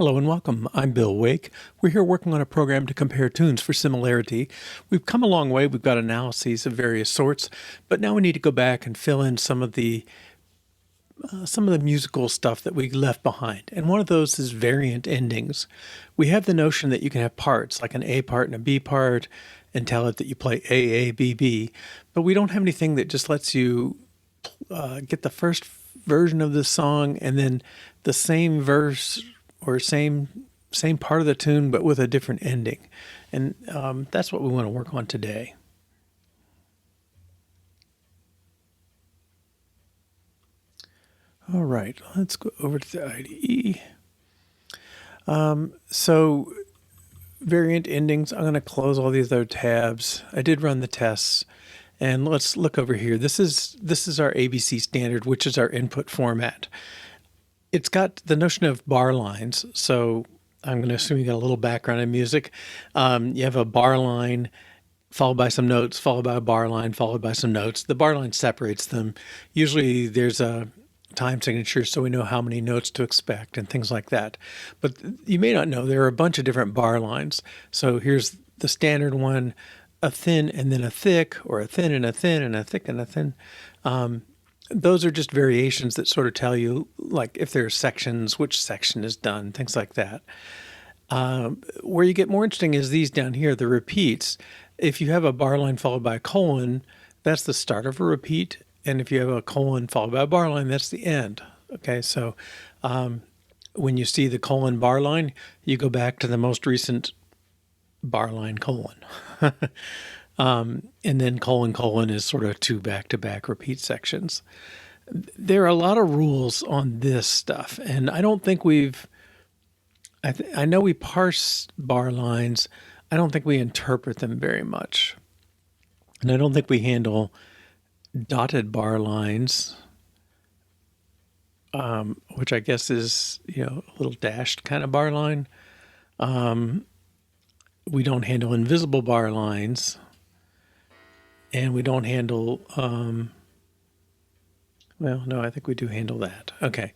Hello and welcome. I'm Bill Wake. We're here working on a program to compare tunes for similarity. We've come a long way. We've got analyses of various sorts, but now we need to go back and fill in some of the musical stuff that we left behind. And one of those is variant endings. We have the notion that you can have parts, like an A part and a B part, and tell it that you play A, A, B, B, but we don't have anything that just lets you get the first version of the song and then the same verse or same part of the tune, but with a different ending. And that's what we want to work on today. All right, let's go over to the IDE. So variant endings, I'm going to close all these other tabs. I did run the tests. And let's look over here. This is our ABC standard, which is our input format. It's got the notion of bar lines. So I'm going to assume you got a little background in music. You have a bar line followed by some notes, followed by a bar line, followed by some notes. The bar line separates them. Usually there's a time signature so we know how many notes to expect and things like that. But you may not know there are a bunch of different bar lines. So here's the standard one, a thin and then a thick, or a thin and a thin and a thick and a thin. Those are just variations that sort of tell you, like if there are sections, which section is done, things like that. Where you get more interesting is these down here, the repeats. If you have a bar line followed by a colon, that's the start of a repeat. And if you have a colon followed by a bar line, that's the end. Okay, so when you see the colon bar line, you go back to the most recent bar line colon. And then colon is sort of two back-to-back repeat sections. There are a lot of rules on this stuff, and I don't think I know we parse bar lines. I don't think we interpret them very much. And I don't think we handle dotted bar lines, which I guess is, a little dashed kind of bar line. We don't handle invisible bar lines, and we don't handle, well, no, I think we do handle that. Okay.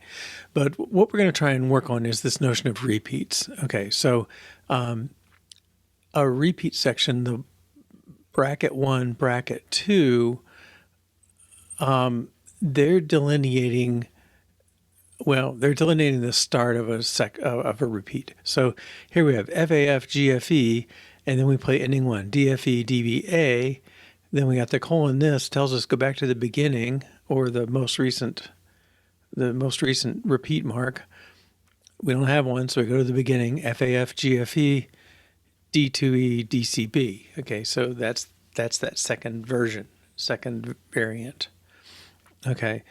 But what we're going to try and work on is this notion of repeats. Okay. So a repeat section, the bracket 1, bracket 2, they're delineating the start of a repeat. So here we have FAF, GFE, and then we play ending 1, DFE, DBA. Then we got the colon. This tells us go back to the beginning or the most recent repeat mark. We don't have one, so we go to the beginning, FAF, GFE, D2E, DCB. Okay, so that's that second variant. Okay.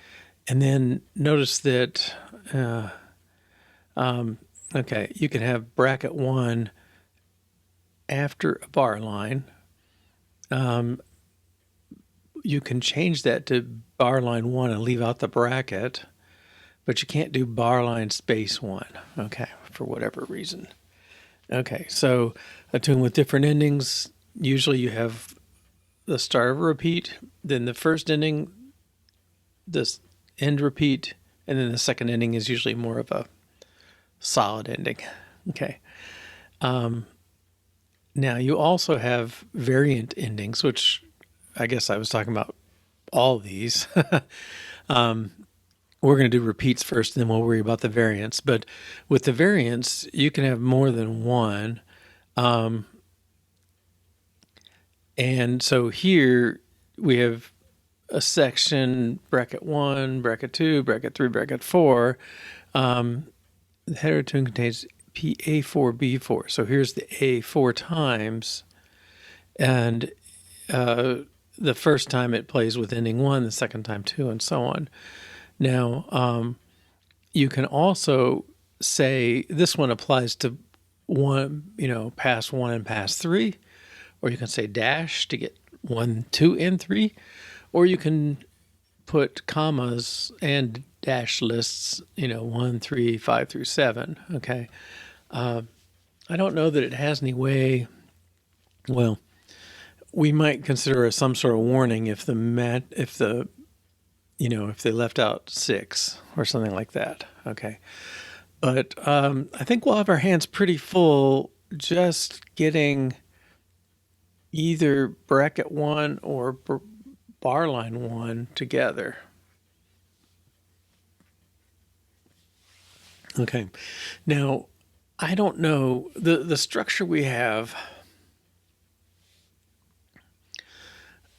And then notice that, okay, you can have bracket 1 after a bar line. You can change that to bar line 1 and leave out the bracket, but you can't do bar line space 1, okay, for whatever reason. Okay, so a tune with different endings, usually you have the start of a repeat, then the first ending, this end repeat, and then the second ending is usually more of a solid ending. Okay. Now you also have variant endings, which I guess I was talking about all these. We're going to do repeats first, and then we'll worry about the variants. But with the variants, you can have more than one. And so here we have a section, bracket 1, bracket 2, bracket 3, bracket 4. The header tune contains A4, B4. So here's the A 4 times. And the first time it plays with ending 1, the second time 2, and so on. Now, you can also say this one applies to pass 1 and pass 3. Or you can say dash to get 1, 2, and 3. Or you can put commas and dash lists, 1, 3, 5 through 7. Okay. I don't know that it has any way. Well, we might consider some sort of warning if they left out 6 or something like that. Okay. But I think we'll have our hands pretty full just getting either bracket one or bar line one together. Okay. Now, I don't know the structure we have.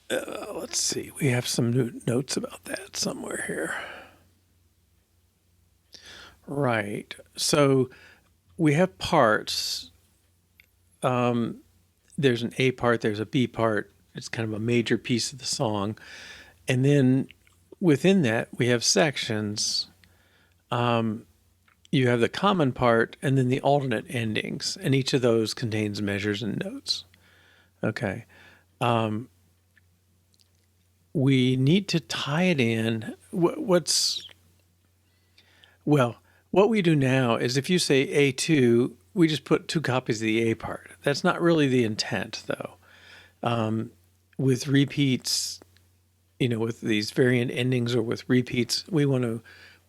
Let's see. We have some notes about that somewhere here. Right. So we have parts. There's an A part, there's a B part. It's kind of a major piece of the song. And then within that, we have sections. You have the common part and then the alternate endings. And each of those contains measures and notes. Okay. We need to tie it in. What we do now is if you say A2, we just put two copies of the A part. That's not really the intent, though. With repeats, with these variant endings or with repeats, we want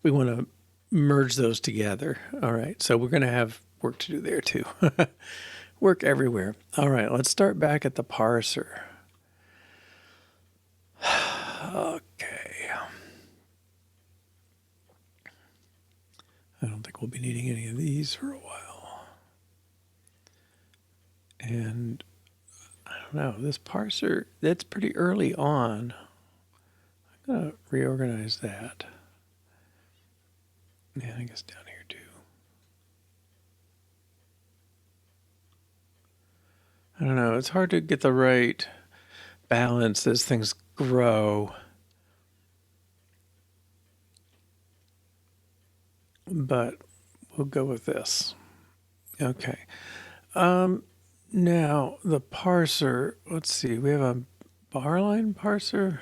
to merge those together. All right, so we're going to have work to do there too. Work everywhere. All right, let's start back at the parser. Okay. I don't think we'll be needing any of these for a while. And I don't know, this parser, that's pretty early on. I'm going to reorganize that. Yeah, I guess down here too. I don't know, it's hard to get the right balance as things grow. But we'll go with this. Okay. Now the parser, let's see, we have a bar line parser.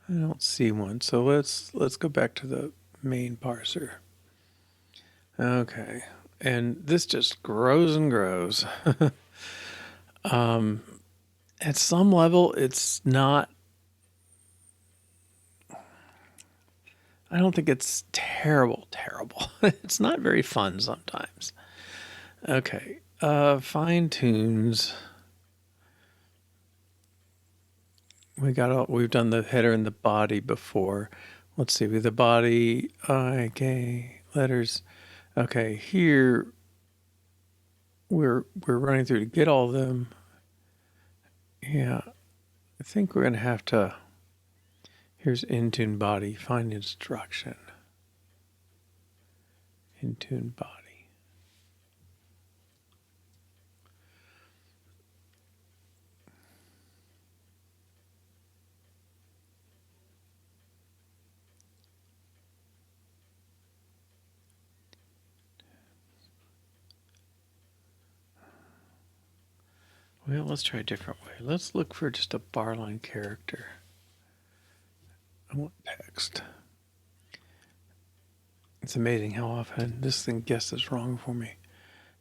I don't see one, so let's go back to the main parser. Okay, and this just grows and grows. At some level, it's not. I don't think it's terrible. It's not very fun sometimes. Okay, fine tunes. We've done the header and the body before. Let's see, with the body, I, K, letters. Okay, here we're running through to get all of them. Yeah, I think we're gonna have to. Here's in-tune body, find instruction. In-tune body. Well, let's try a different way. Let's look for just a bar line character. I want text. It's amazing how often this thing guesses wrong for me.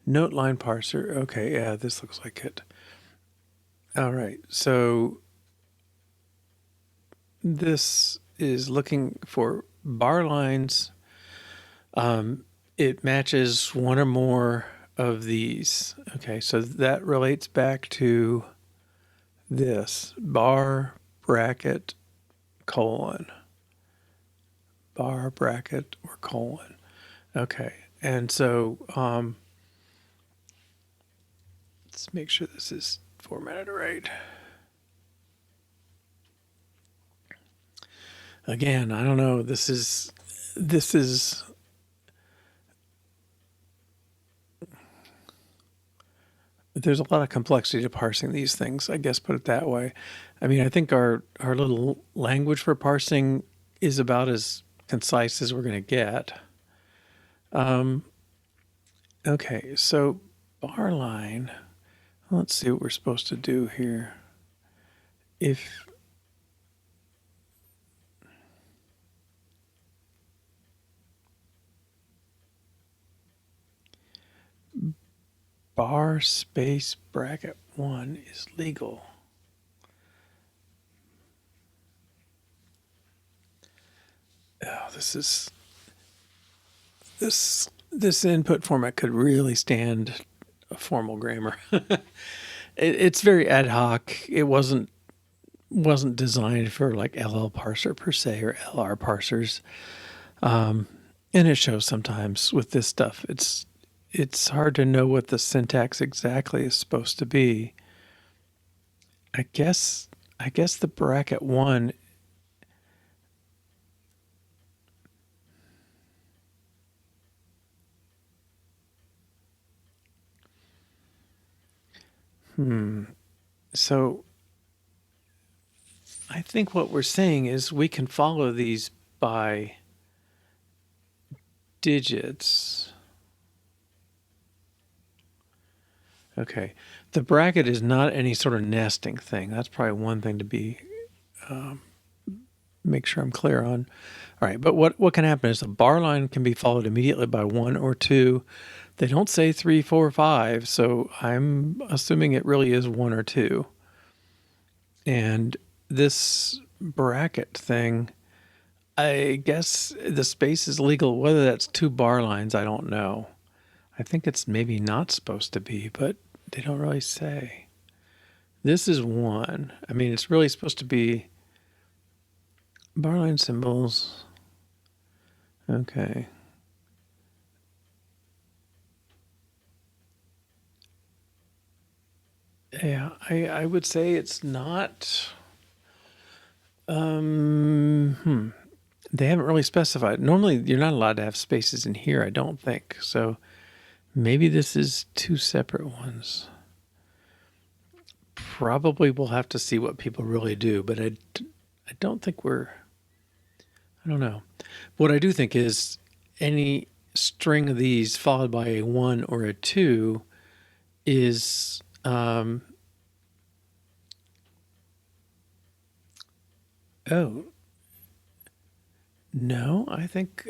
Note line parser. Okay, yeah, this looks like it. All right, so this is looking for bar lines. It matches one or more of these. Okay, so that relates back to this bar, bracket, colon. Bar, bracket, or colon. Okay, and so let's make sure this is formatted right. Again, I don't know. This is there's a lot of complexity to parsing these things, I guess, put it that way. I mean, I think our little language for parsing is about as concise as we're going to get. Okay, so bar line, let's see what we're supposed to do here. If bar space bracket 1 is legal. Oh, this is this input format could really stand a formal grammar. It's very ad hoc. It wasn't designed for like LL parser per se or LR parsers. And it shows sometimes with this stuff. It's hard to know what the syntax exactly is supposed to be. I guess the bracket one. So I think what we're saying is we can follow these by digits. Okay. The bracket is not any sort of nesting thing. That's probably one thing to be make sure I'm clear on. All right, but what can happen is a bar line can be followed immediately by 1 or 2. They don't say 3, 4, 5, so I'm assuming it really is 1 or 2. And this bracket thing, I guess the space is legal. Whether that's 2 bar lines, I don't know. I think it's maybe not supposed to be, but they don't really say. This is 1. I mean, it's really supposed to be bar line symbols. Okay. Yeah, I would say it's not. They haven't really specified. Normally, you're not allowed to have spaces in here, I don't think. So maybe this is 2 separate ones. Probably we'll have to see what people really do, but I don't think I don't know. What I do think is any string of these followed by a 1 or a 2 is oh no, I think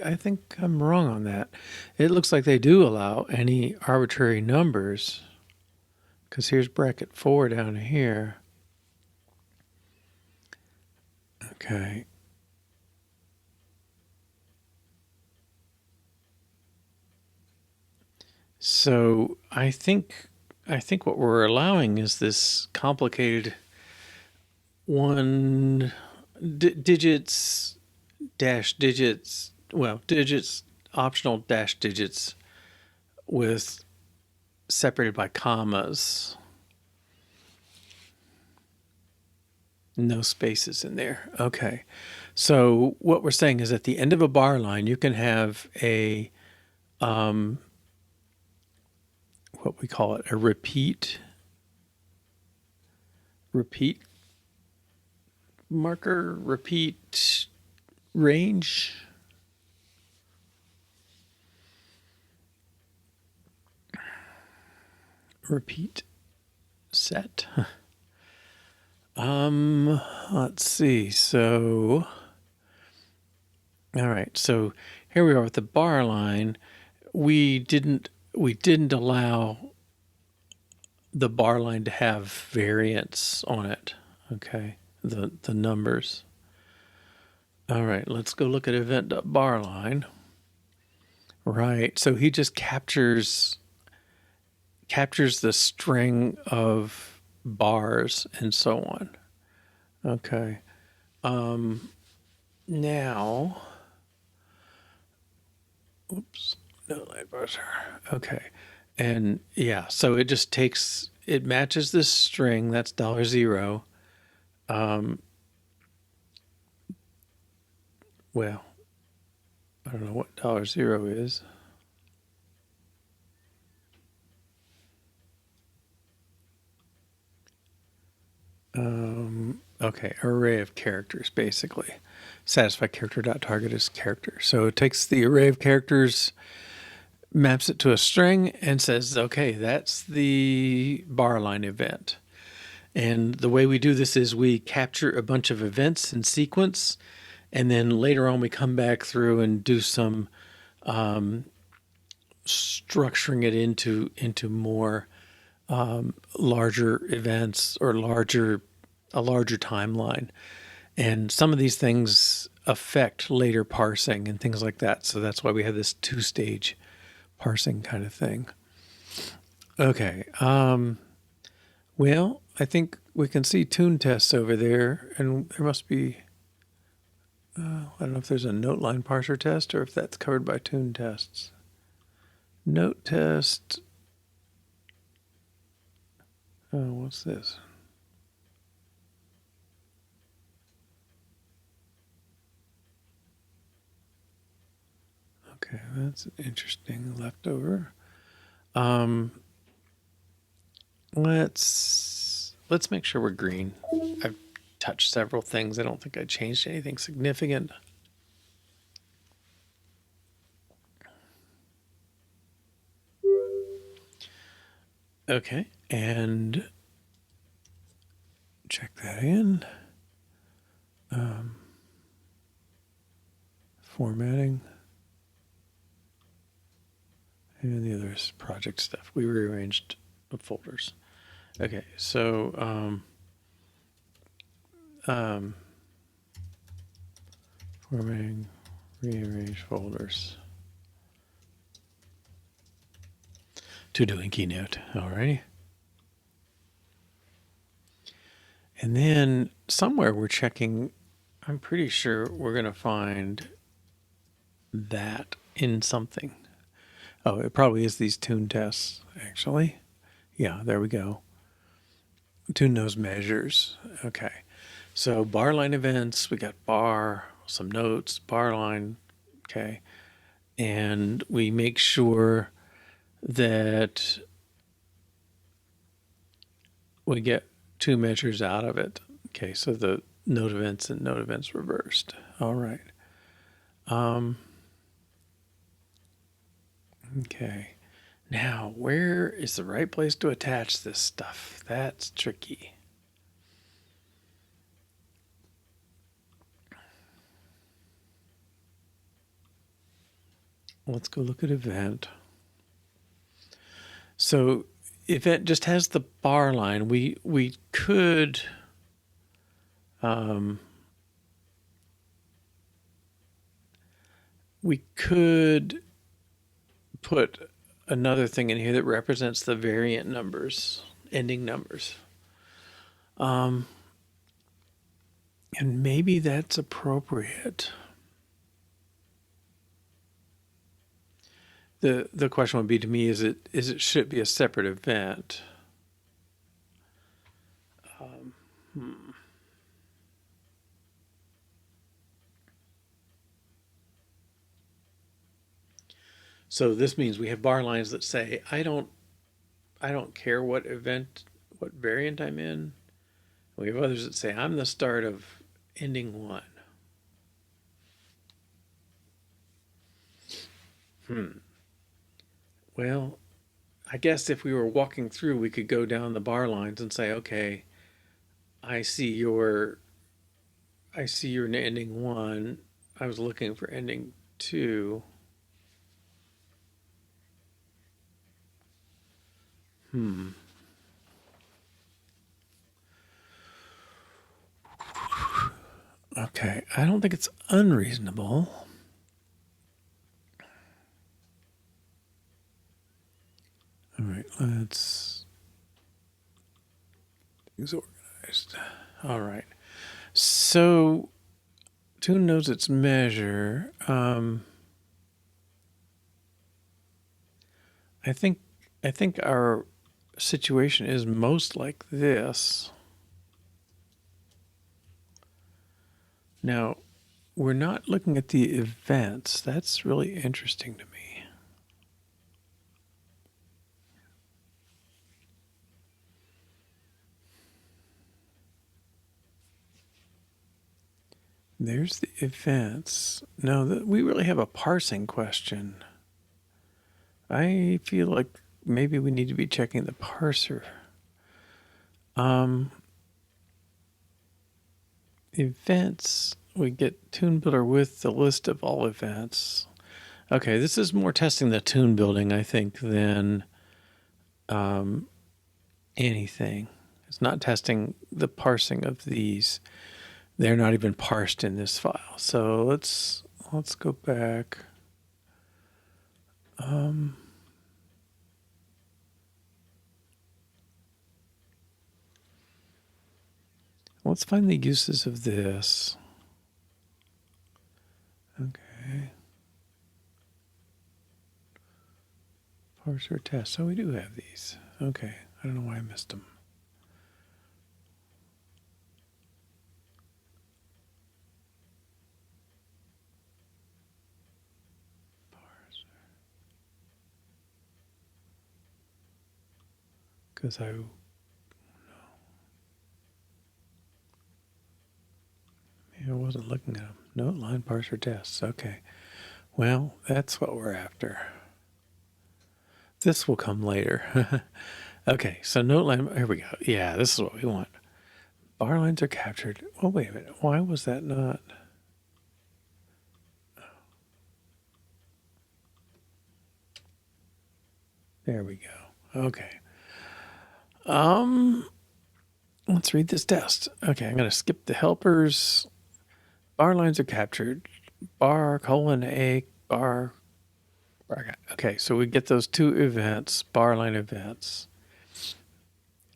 I'm wrong on that. It looks like they do allow any arbitrary numbers, because here's bracket 4 down here. Okay. So I think what we're allowing is this complicated one digits dash digits, well, digits, optional dash digits with separated by commas. No spaces in there. Okay. So what we're saying is at the end of a bar line, you can have a, what we call it, a repeat marker, repeat range. Repeat set. Let's see. So, all right. So here we are with the bar line. We didn't allow the bar line to have variants on it. Okay. The numbers. All right. Let's go look at event.barline. Right. So he just captures the string of bars and so on. Okay. Now, oops, no line bars. Okay. And yeah, so it just it matches this string, that's $0. Well, I don't know what $0 is. Okay, array of characters, basically. Satisfy character.target is character. So it takes the array of characters, maps it to a string, and says, okay, that's the bar line event. And the way we do this is we capture a bunch of events in sequence, and then later on we come back through and do some structuring it into more larger events or a larger timeline. And some of these things affect later parsing and things like that. So that's why we have this two-stage parsing kind of thing. Okay. Well, I think we can see tune tests over there, and there must be, I don't know if there's a note line parser test or if that's covered by tune tests. Note test. Oh, what's this? Okay, that's interesting. Leftover. Let's make sure we're green. I've touched several things. I don't think I changed anything significant. Okay, and check that in. Formatting. And the other is project stuff. We rearranged the folders. Okay, so formatting, rearrange folders. To doing Keynote, alrighty. And then somewhere we're checking, I'm pretty sure we're going to find that in something. Oh, it probably is these tune tests, actually. Yeah, there we go. Tune those measures. Okay. So bar line events, we got bar, some notes, bar line. Okay. And we make sure that we get two measures out of it. Okay. So the note events and note events reversed. All right. Okay. Now, where is the right place to attach this stuff? That's tricky. Let's go look at event. So event just has the bar line. We could put another thing in here that represents the variant numbers, ending numbers. And maybe that's appropriate. The question would be to me, should it be a separate event? So this means we have bar lines that say, I don't care what event, what variant I'm in. We have others that say, I'm the start of ending one. Well, I guess if we were walking through, we could go down the bar lines and say, okay, I see your ending one. I was looking for ending two. Okay, I don't think it's unreasonable. All right, let's things organized. All right, so Tune knows its measure. I think our situation is most like this. Now, we're not looking at the events. That's really interesting to me. There's the events. No, we really have a parsing question. I feel like maybe we need to be checking the parser. Events, we get Tune Builder with the list of all events. Okay, this is more testing the tune building, I think, than anything. It's not testing the parsing of these. They're not even parsed in this file. So let's go back. Let's find the uses of this. Okay. Parse or test. So we do have these. Okay. I don't know why I missed them. Because I wasn't looking at them. Note, line, parser, tests. Okay. Well, that's what we're after. This will come later. Okay, so note line. Here we go. Yeah, this is what we want. Bar lines are captured. Oh, wait a minute. Why was that not? There we go. Okay. Let's read this test. Okay, I'm going to skip the helpers. Bar lines are captured. Bar colon A bar. Okay, so we get those two events, bar line events.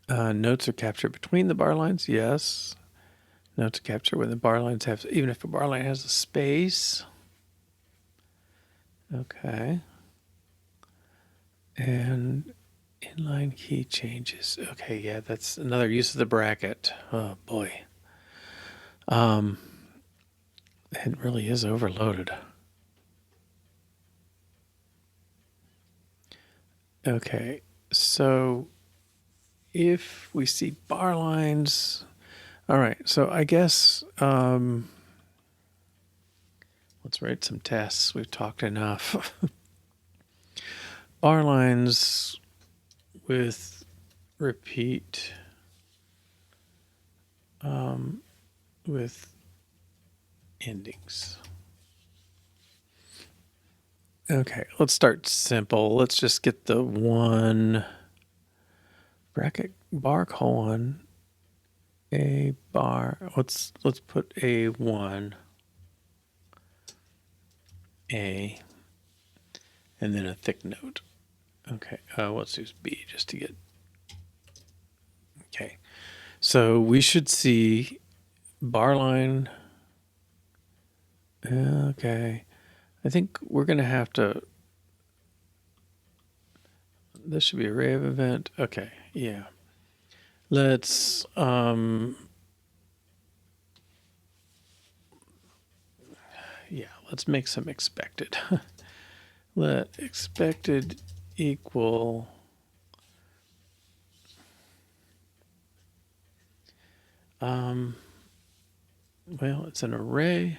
Notes are captured between the bar lines. Yes. Notes are captured when the bar lines have, even if a bar line has a space. Okay. And inline key changes. Okay, yeah, that's another use of the bracket. Oh boy. It really is overloaded. Okay, so if we see bar lines, all right, so I guess let's write some tests. We've talked enough. Bar lines with repeat with endings. Okay, let's start simple. Let's just get the one bracket bar colon a bar. Let's put a one a and then a thick note. Okay, let's use B just to get. Okay, so we should see bar line. Okay, I think we're gonna have to. This should be array of event. Okay, yeah. Let's yeah, let's make some expected. Let expected equal well, it's an array.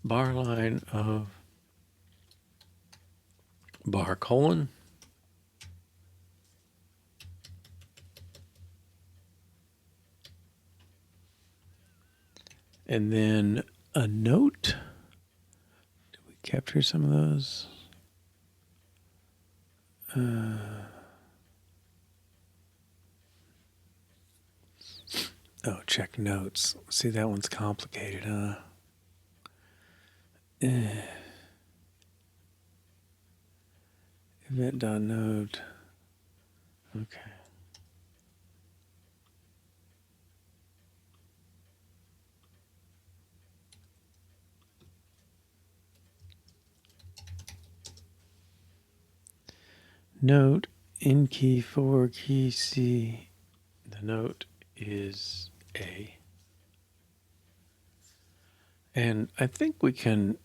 Bar line of bar colon. And then a note. Did we capture some of those? Oh, check notes. See, that one's complicated, huh? Event.note. Okay. Note in key 4, key C. The note is A. And I think we can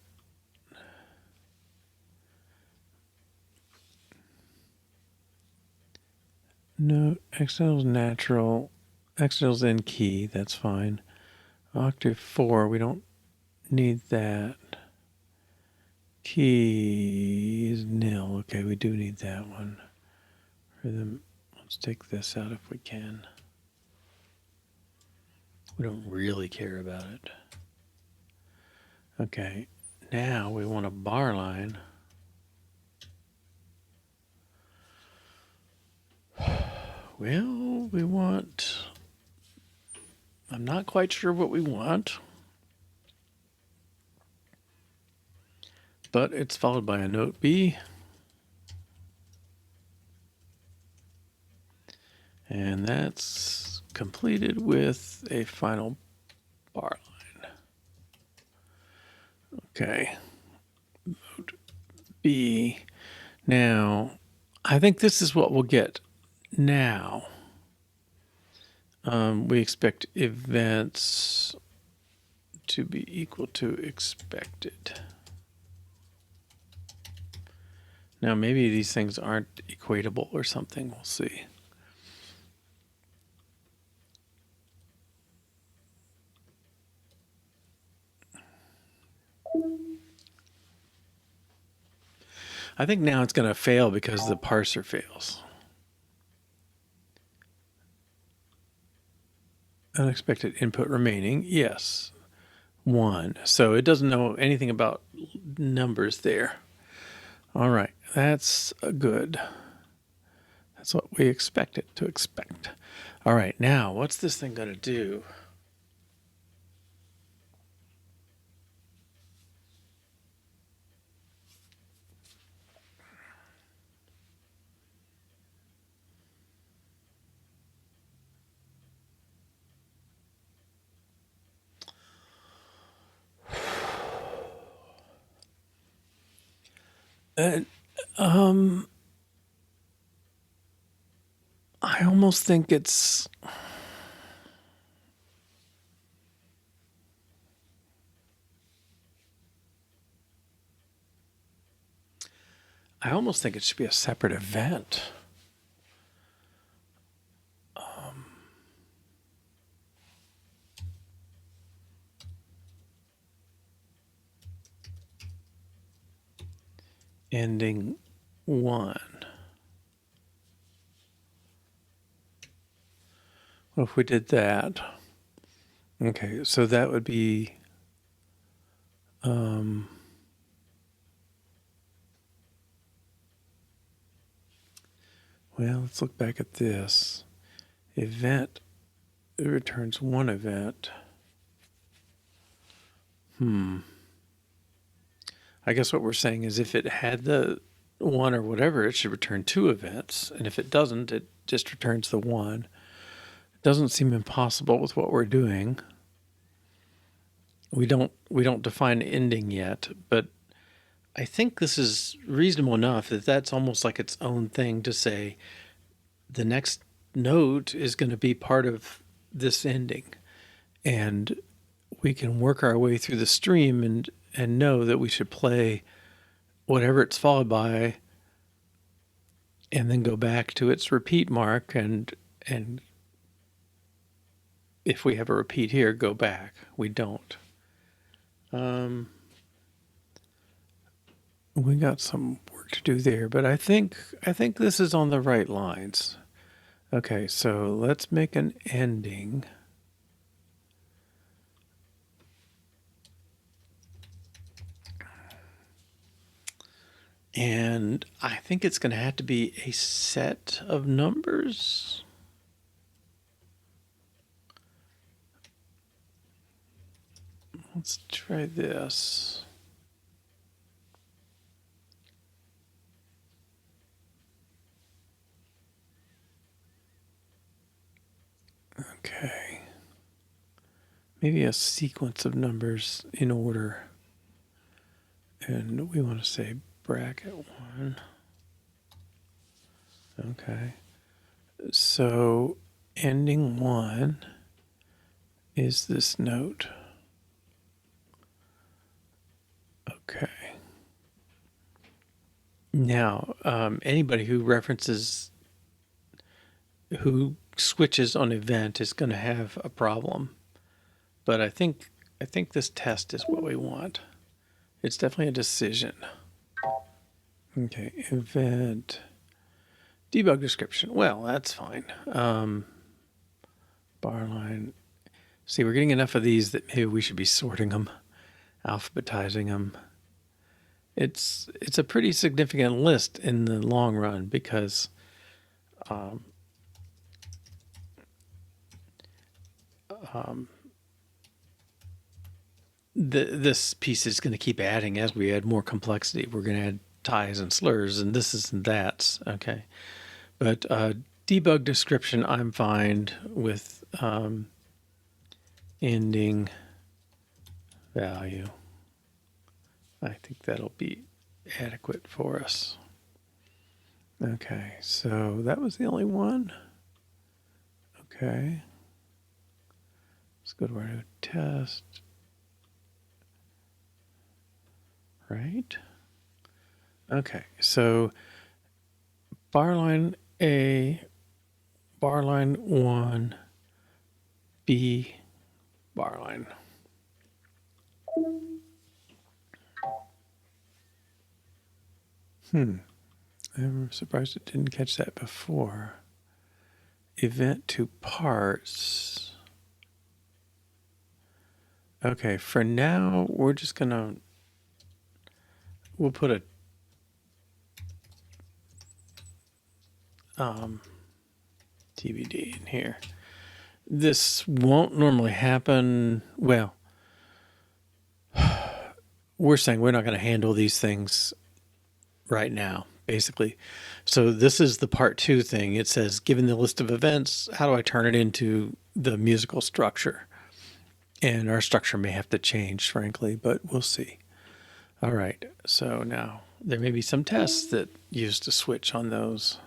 note XL's natural, XL's in key, that's fine. Octave 4, we don't need that. Key is nil. Okay, we do need that one. Rhythm, let's take this out if we can. We don't really care about it. Okay, now we want a bar line. Well, we want, I'm not quite sure what we want, but it's followed by a note B. And that's completed with a final bar line. Okay, note B. Now, I think this is what we'll get now. We expect events to be equal to expected. Now, maybe these things aren't equatable or something. We'll see. I think now it's going to fail because the parser fails. Unexpected input remaining. Yes. 1. So it doesn't know anything about numbers there. All right. That's good. That's what we expect it to expect. All right. Now, what's this thing going to do? I almost think it's... I almost think it should be a separate event. Ending 1. What if we did that? Okay, so that would be well, let's look back at this. Event, it returns 1 event. I guess what we're saying is if it had the 1 or whatever, it should return 2 events. And if it doesn't, it just returns the 1. It doesn't seem impossible with what we're doing. We don't define ending yet, but I think this is reasonable enough that that's almost like its own thing to say the next note is going to be part of this ending. And we can work our way through the stream and know that we should play whatever it's followed by and then go back to its repeat mark and if we have a repeat here, go back. We don't. We got some work to do there, but I think this is on the right lines. Okay, so let's make an ending. And I think it's going to have to be a set of numbers. Let's try this. Okay. Maybe a sequence of numbers in order. And we want to say bracket 1. Okay. So ending 1 is this note. Okay. Now, anybody who switches on event is going to have a problem. But I think this test is what we want. It's definitely a decision. Okay, event debug description. Well, that's fine. Bar line. See, we're getting enough of these that maybe we should be sorting them, alphabetizing them. It's a pretty significant list in the long run because this piece is going to keep adding as we add more complexity. We're going to add ties and slurs and this and that's. Okay. But debug description, I'm fine with ending value. I think that'll be adequate for us. Okay, so that was the only one. Okay. Let's go to our new test. Right. Okay, so bar line A, bar line 1, B, bar line. I'm surprised it didn't catch that before. Event to parse. Okay, for now, we're just gonna, we'll put a TBD in here. This won't normally happen. Well, we're saying we're not going to handle these things right now, basically. So this is the part 2 thing. It says, given the list of events, how do I turn it into the musical structure? And our structure may have to change, frankly, but we'll see. All right, so now there may be some tests that use to switch on those.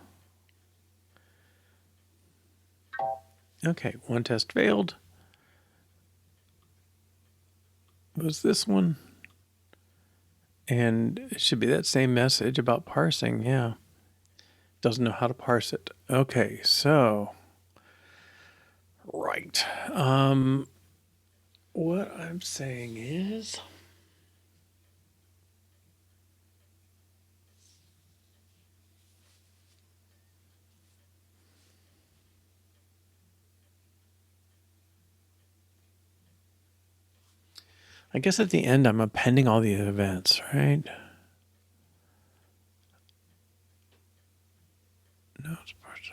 Okay, one test failed. Was this one? And it should be that same message about parsing, yeah. Doesn't know how to parse it. Okay, so, right. What I'm saying is, I guess at the end I'm appending all the events, right? No, it's parse.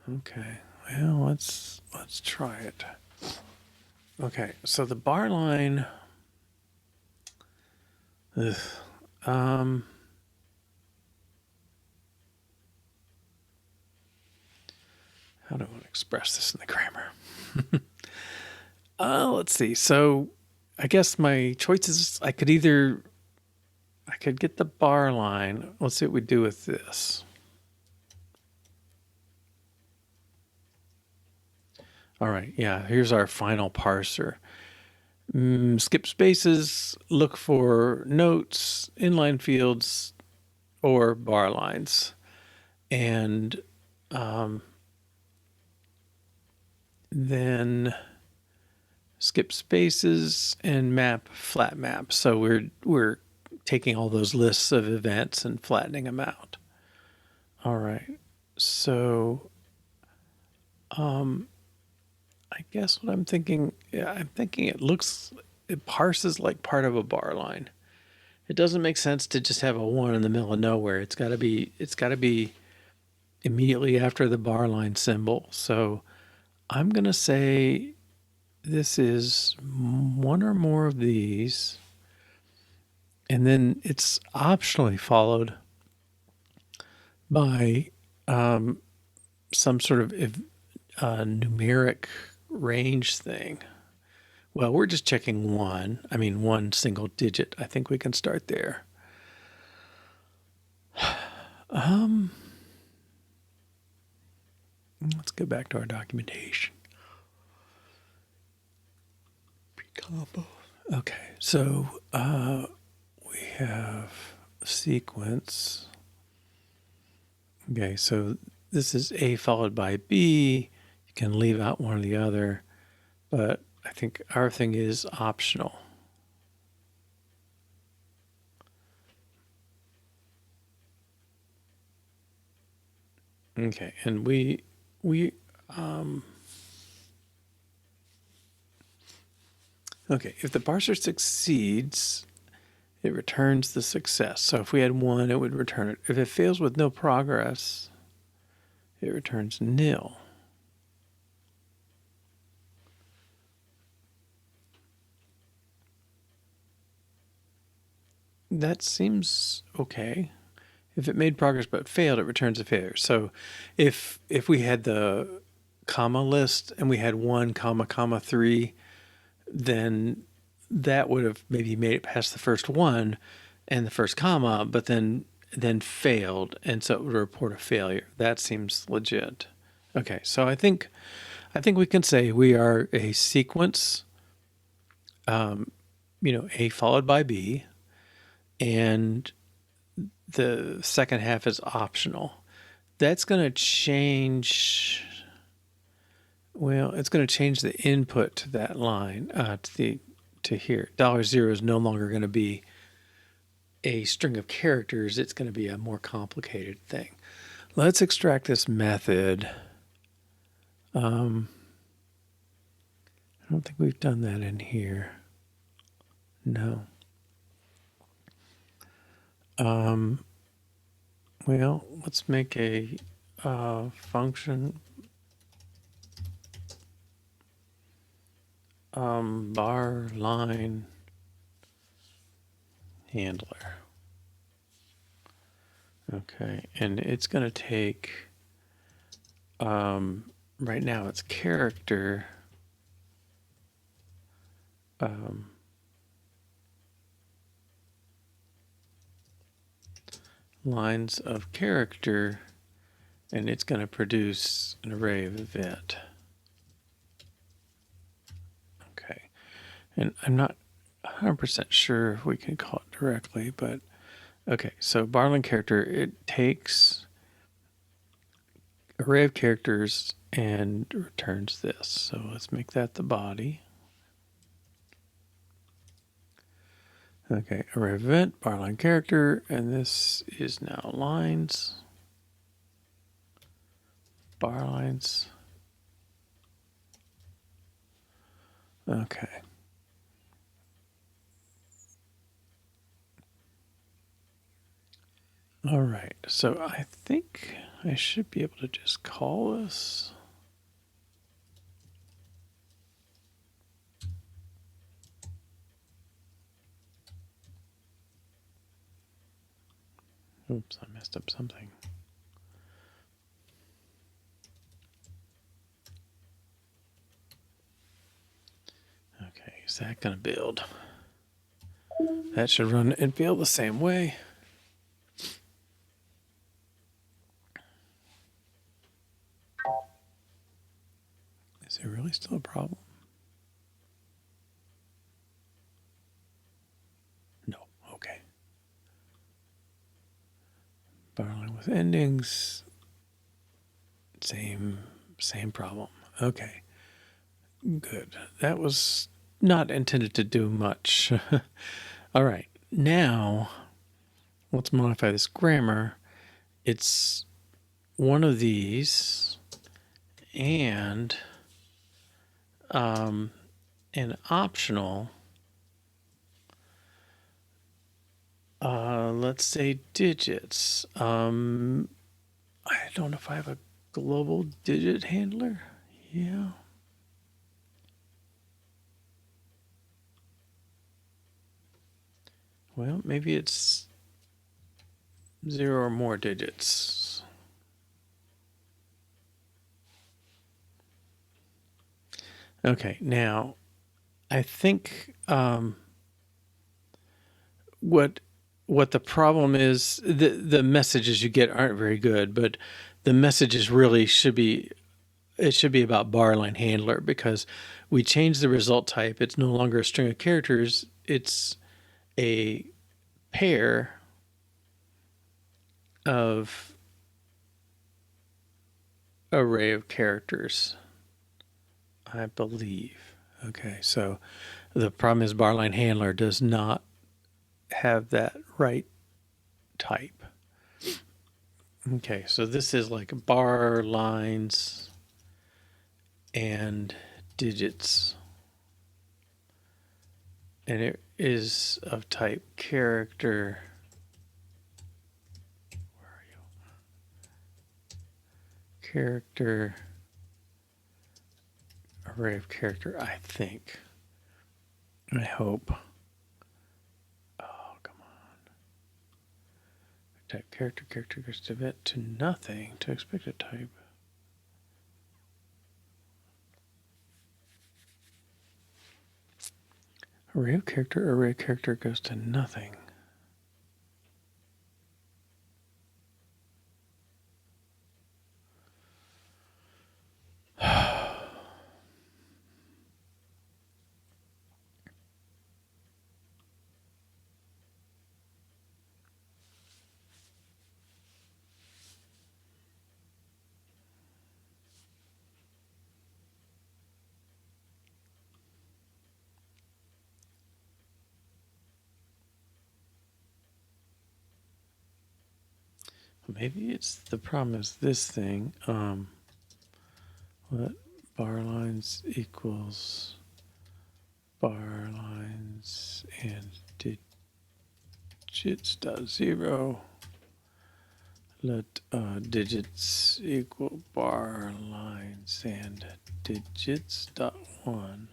Okay, well, let's try it. Okay, so the bar line, how do I want to express this in the grammar? Let's see. So I guess my choices, I could get the bar line. Let's see what we do with this. All right, yeah, here's our final parser. Skip spaces, look for notes, inline fields, or bar lines. And then skip spaces and map flat map. So we're taking all those lists of events and flattening them out. All right. So I guess what I'm thinking, I'm thinking it parses like part of a bar line. It doesn't make sense to just have a 1 in the middle of nowhere. It's got to be immediately after the bar line symbol. So I'm going to say this is one or more of these, and then it's optionally followed by some sort of numeric range thing. Well, we're just checking one single digit. I think we can start there. Let's go back to our documentation. Pre-combo. Okay, so we have sequence. Okay, so this is A followed by B. You can leave out one or the other, but I think our thing is optional. Okay, and we Okay, if the parser succeeds, it returns the success. So if we had 1, it would return it. If it fails with no progress, it returns nil. That seems okay. If it made progress but failed, it returns a failure. So if we had the comma list and we had 1 comma comma 3, then that would have maybe made it past the first 1 and the first comma, but then failed, and so it would report a failure. That seems legit. Okay, so I think we can say we are a sequence, A followed by B, and the second half is optional. That's going to change. Well, it's going to change the input to that line to here. $0 is no longer going to be a string of characters. It's going to be a more complicated thing. Let's extract this method. I don't think we've done that in here. No. Well, let's make a function bar line handler. Okay, and it's going to take, right now it's character, lines of character, and it's going to produce an array of event. Okay, and I'm not 100% sure if we can call it directly, but okay, so barline character, it takes array of characters and returns this. So let's make that the body. Okay, array of event, barline character, and this is now lines, bar lines. Okay. All right, so I think I should be able to just call this. Oops, I messed up something. Okay, is that going to build? That should run and build the same way. Is there really still a problem? No, okay. Barline with endings, same problem. Okay, good. That was not intended to do much. All right, now let's modify this grammar. It's one of these and an optional, let's say digits. I don't know if I have a global digit handler. Yeah. Well, maybe it's 0 or more digits. Okay, now I think what the problem is, the messages you get aren't very good, but the messages really should be about barline handler, because we changed the result type. It's no longer a string of characters. It's a pair of array of characters, I believe. Okay, so the problem is barline handler does not have that right type. Okay, so this is like bar lines and digits. and it is of type character. Where are you? Character, array of character, I think. I hope. Oh, come on. Type character, character goes to vet to nothing to expected type. Array of character goes to nothing. Maybe it's the problem is this thing. What bar lines equals bar lines and digits dot zero. Let digits equal bar lines and digits dot one.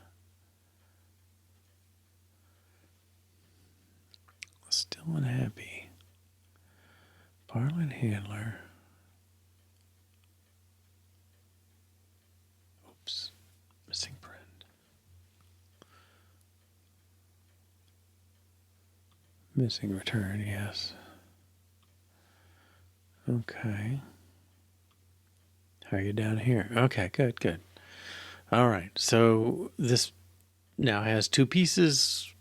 Still unhappy. Bar line handler. Oops, missing print. Missing return, yes. Okay. How are you down here? Okay, good, good. All right, so this now has two pieces,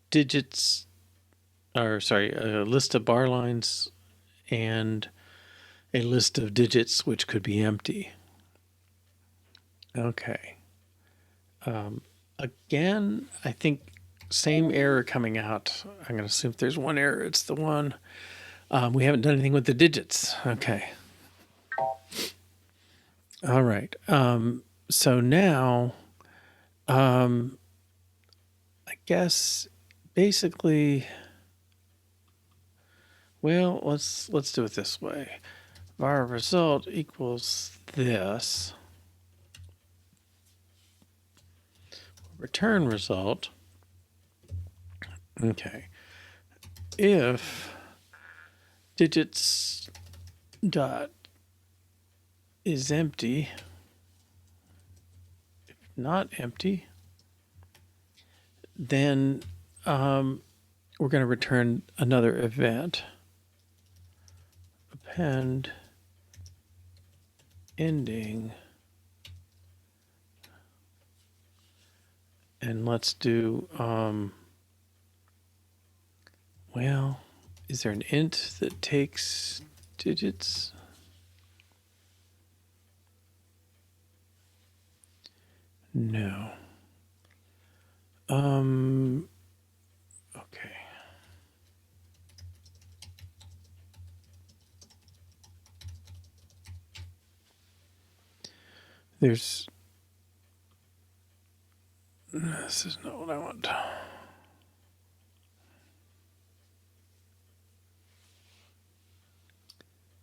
digits, or sorry, a list of bar lines and a list of digits which could be empty. Okay. Again, I think same error coming out. I'm going to assume if there's one error, it's the one. We haven't done anything with the digits. Okay. All right. So now, I guess basically, well, let's do it this way. Var result equals this. Return result. Okay. If digits dot is empty, if not empty, then we're going to return another event. Append ending. And let's do, well, is there an int that takes digits? No. Okay. This is not what I want.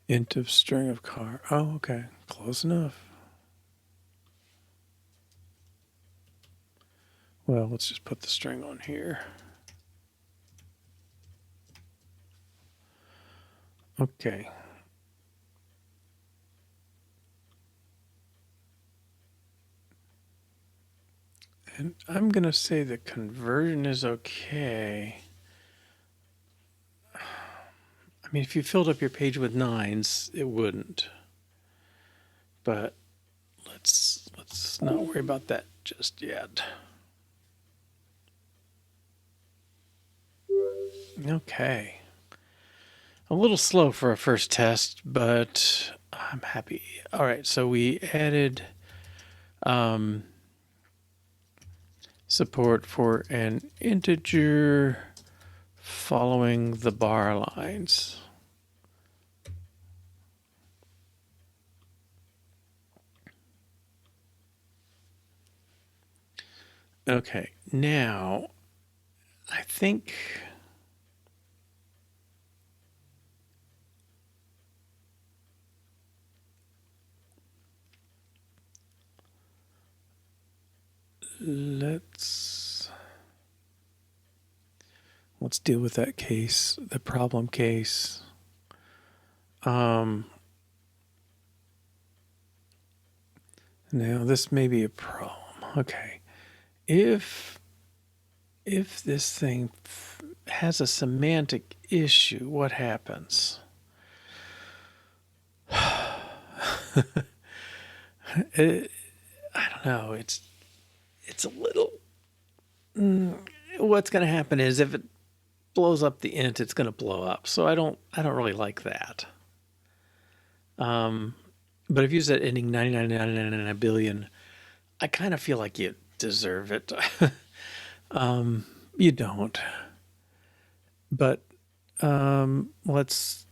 Int of string of car. Oh, okay. Close enough. Well, let's just put the string on here. Okay. And I'm going to say the conversion is okay. I mean, if you filled up your page with nines, it wouldn't. But let's not worry about that just yet. Okay. A little slow for a first test, but I'm happy. All right, so we added support for an integer following the bar lines. Okay, now I think let's deal with that case, the problem case. Now this may be a problem. Okay. If this thing has a semantic issue, what happens? I don't know. It's a little. What's going to happen is if it blows up the int, it's going to blow up. So I don't really like that. But if you said ending 99.999 billion, I kind of feel like you deserve it. You don't. But let's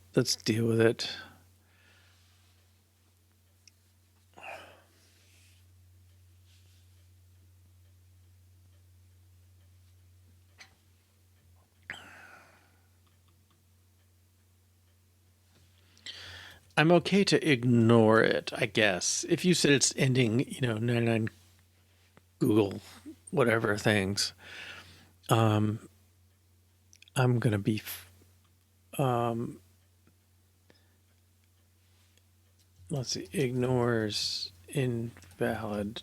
deal with it. I'm okay to ignore it, I guess. If you said it's ending, 99 Google, whatever things, I'm going to be, let's see, ignores invalid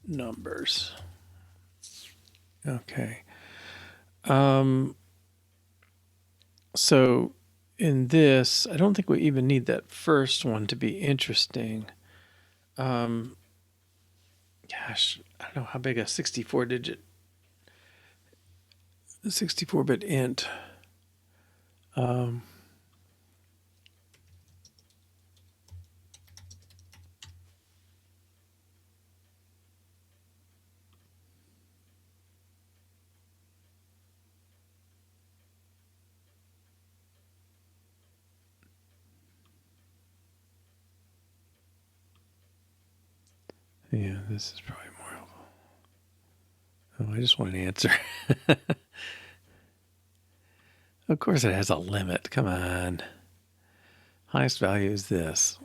numbers. Okay. So in this, I don't think we even need that first one to be interesting. Gosh, I don't know how big a 64-digit, 64-bit int. Yeah, this is probably more helpful. Oh, I just want an answer. Of course it has a limit. Come on. Highest value is this.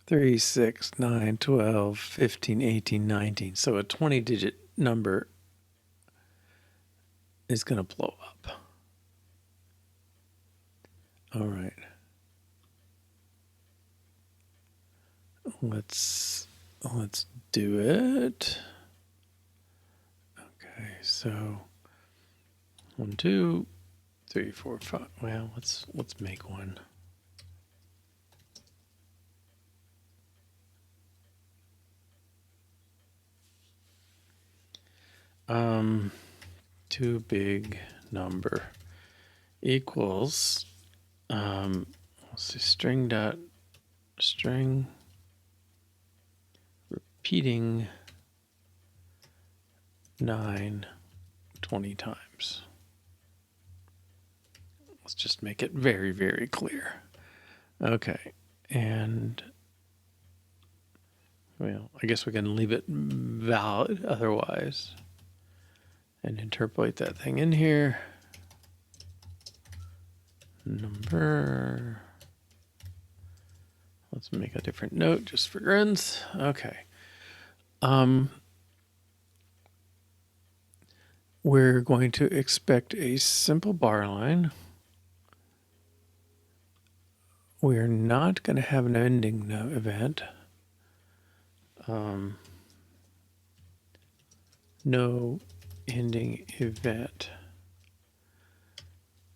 3, 6, 9, 12, 15, 18, 19. So a 20-digit number is going to blow up. All right. Let's do it. Okay, so 1, 2, 3, 4, 5. Well, let's make one. Too big number equals let's see, string repeating 9 20 times. Let's just make it very, very clear. Okay, and well, I guess we can leave it valid otherwise and interpolate that thing in here. Number. Let's make a different note just for grins. Okay. We're going to expect a simple bar line. We're not going to have an ending event. No ending event.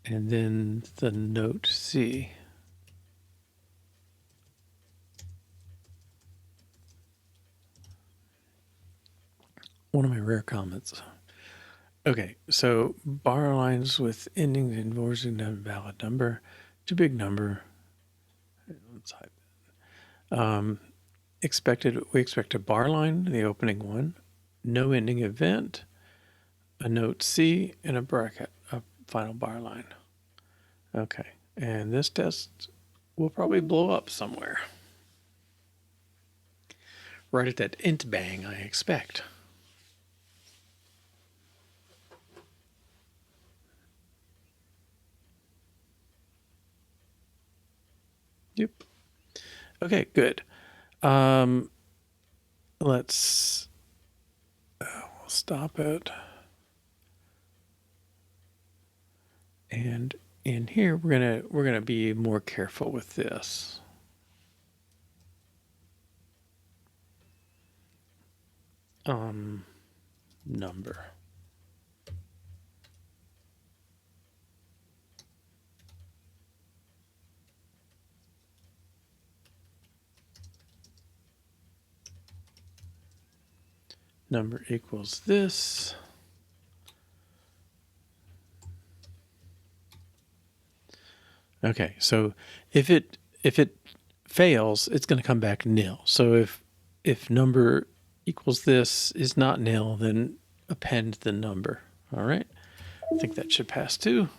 And then the note C. One of my rare comments. Okay, so bar lines with endings invoicing a valid number, too big number. Let's hide that. We expect a bar line, the opening one, no ending event, a note C, and a bracket, a final bar line. Okay, and this test will probably blow up somewhere. Right at that int bang, I expect. Yep. Okay, good. Let's we'll stop it. And in here, we're gonna be more careful with this. Number. Number equals this. Okay, so if it fails, it's going to come back nil. So if number equals this is not nil, then append the number. All right, I think that should pass too.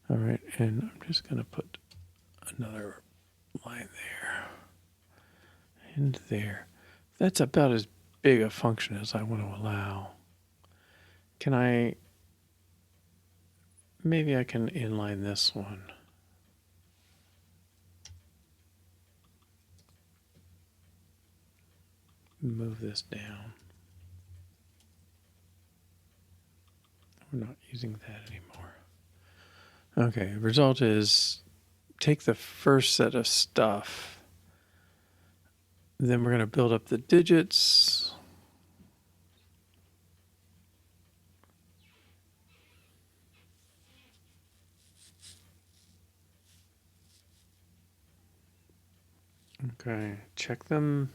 All right, and I'm just going to put another line there and there. That's about as big a function as I want to allow. Can I, maybe I can inline this one. Move this down. We're not using that anymore. Okay, the result is take the first set of stuff. Then we're going to build up the digits. Okay, check them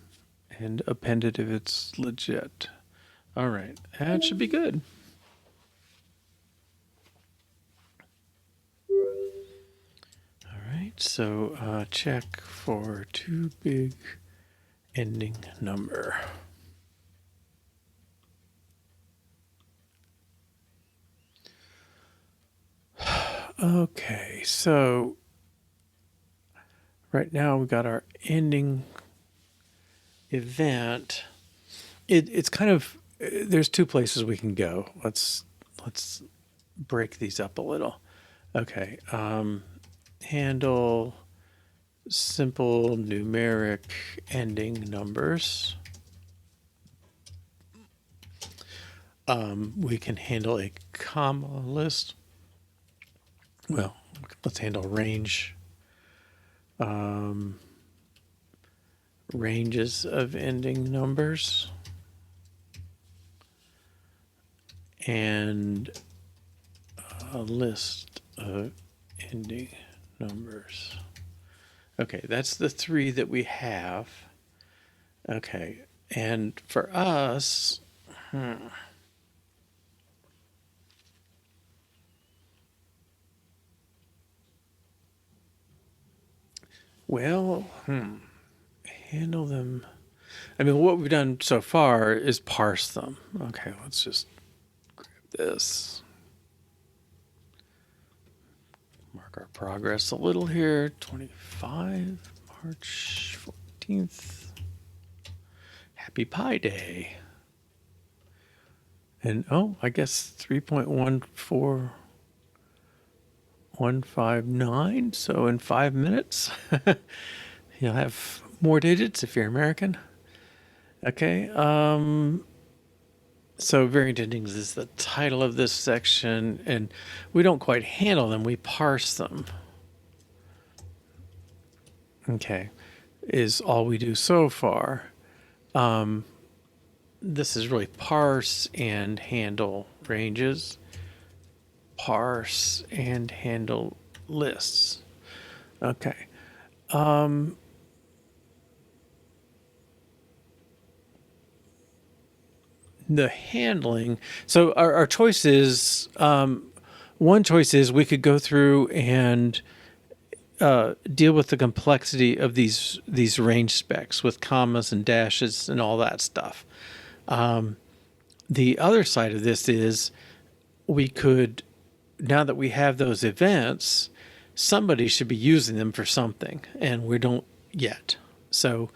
and append it if it's legit. All right, that should be good. All right, so check for too big ending number. Okay, so right now we got our ending event. It's kind of, there's two places we can go. Let's break these up a little. Okay, handle simple numeric ending numbers. We can handle a comma list. Well, let's handle range. Ranges of ending numbers. And a list of ending numbers. Okay, that's the three that we have. Okay, and for us, well, handle them. I mean, what we've done so far is parse them. Okay, let's just grab this. Mark our progress a little here. 25, March 14th. Happy Pi Day. And oh, I guess 3.14159. So in 5 minutes, you'll have more digits if you're American. Okay. So variant endings is the title of this section, and we don't quite handle them. We parse them. Okay, is all we do so far. This is really parse and handle ranges, parse and handle lists. Okay. The handling. So our choice is, one choice is we could go through and deal with the complexity of these range specs with commas and dashes and all that stuff. The other side of this is we could, now that we have those events, somebody should be using them for something, and we don't yet. So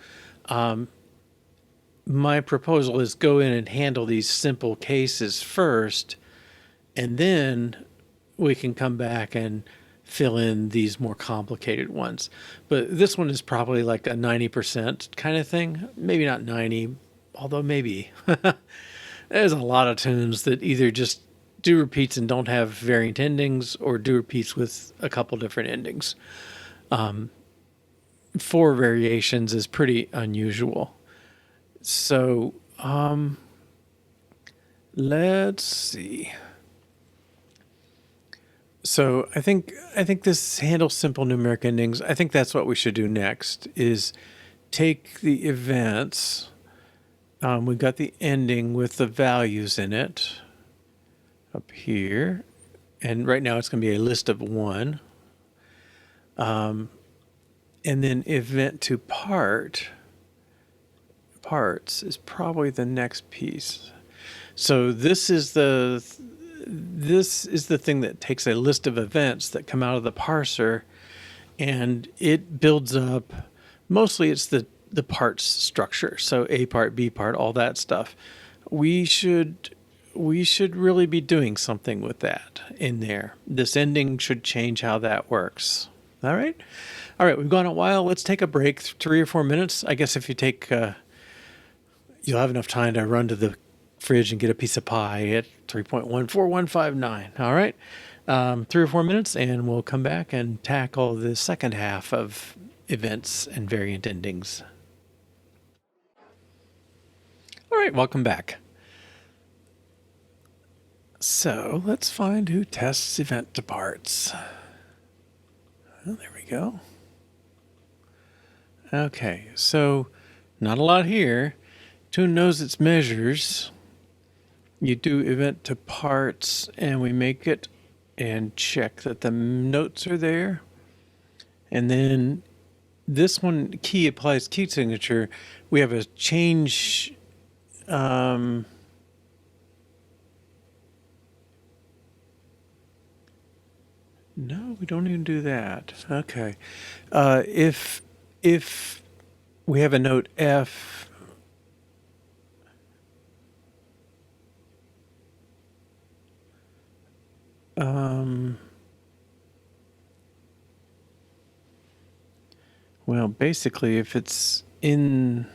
my proposal is go in and handle these simple cases first, and then we can come back and fill in these more complicated ones. But this one is probably like a 90% kind of thing. Maybe not 90, although maybe. There's a lot of tunes that either just do repeats and don't have variant endings, or do repeats with a couple different endings. 4 variations is pretty unusual. So let's see. So I think this handles simple numeric endings. I think that's what we should do next, is take the events. We've got the ending with the values in it up here. And right now it's going to be a list of 1. And then event to parts is probably the next piece. So this is the thing that takes a list of events that come out of the parser, and it builds up. Mostly it's the parts structure. So A part, B part, all that stuff. We should really be doing something with that in there. This ending should change how that works. All right. We've gone a while. Let's take a break, 3 or 4 minutes. I guess if you take, you'll have enough time to run to the fridge and get a piece of pie at 3.14159. All right. 3 or 4 minutes, and we'll come back and tackle the second half of events and variant endings. All right, welcome back. So let's find who tests event to parts. Well, there we go. Okay, so not a lot here. Tune knows its measures. You do event to parts, and we make it and check that the notes are there. And then this one, key applies key signature. We have a change. No, we don't even do that. Okay. If we have a note F, well, basically, if it's in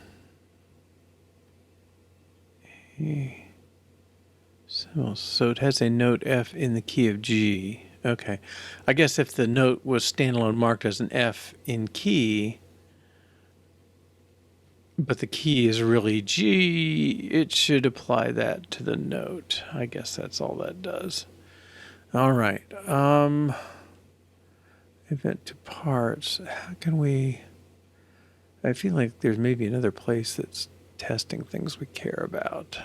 so it has a note F in the key of G. Okay. I guess if the note was standalone marked as an F in key, but the key is really G, it should apply that to the note. I guess that's all that does. All right. Event to parts. How can we... I feel like there's maybe another place that's testing things we care about.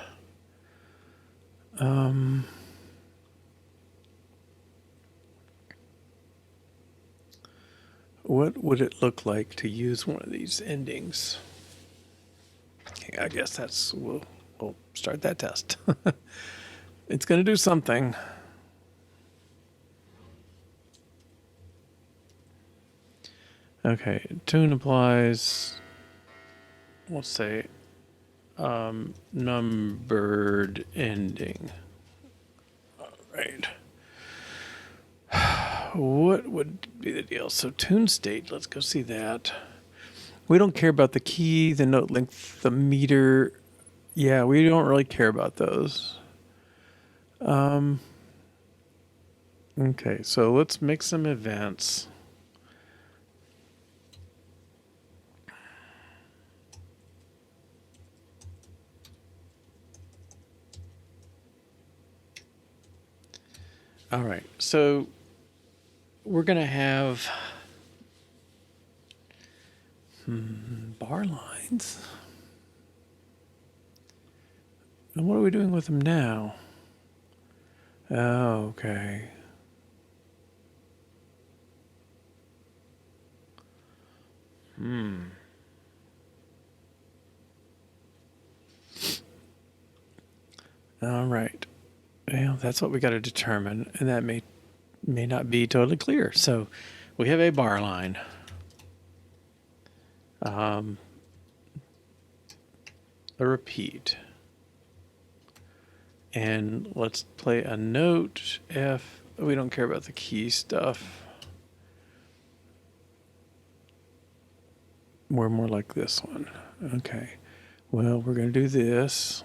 What would it look like to use one of these endings? Okay, I guess we'll start that test. It's going to do something. Okay, tune applies, let's say, numbered ending. All right. What would be the deal? So tune state, let's go see that. We don't care about the key, the note length, the meter. Yeah, we don't really care about those. Okay, so let's make some events. All right, so we're going to have bar lines. And what are we doing with them now? Oh, okay. All right. Well, that's what we got to determine, and that may not be totally clear. So we have a bar line. A repeat. And let's play a note F we don't care about the key stuff. We're more like this one. Okay. Well, we're going to do this.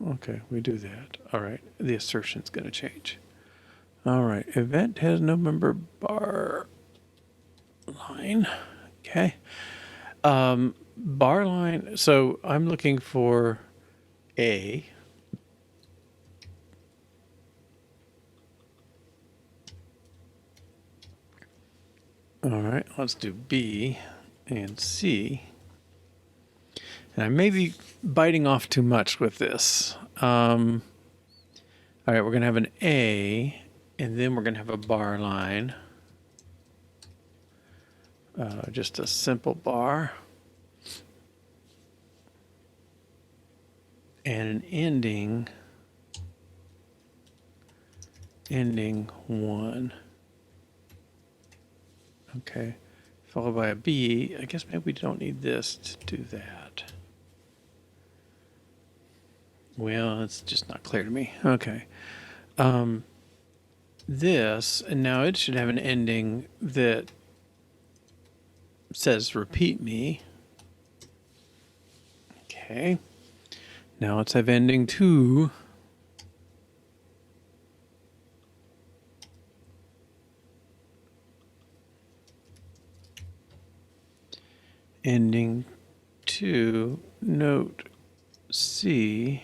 Okay, we do that. All right. The assertion's going to change. All right. Event has no member bar line. Okay. Bar line. So I'm looking for A. All right. Let's do B and C. And I may be biting off too much with this. All right, we're going to have an A, and then we're going to have a bar line. Just a simple bar. And an ending 1. Okay, followed by a B. I guess maybe we don't need this to do that. Well, it's just not clear to me. Okay. This, and now it should have an ending that says repeat me. Okay. Now let's have ending 2. Ending 2, note C,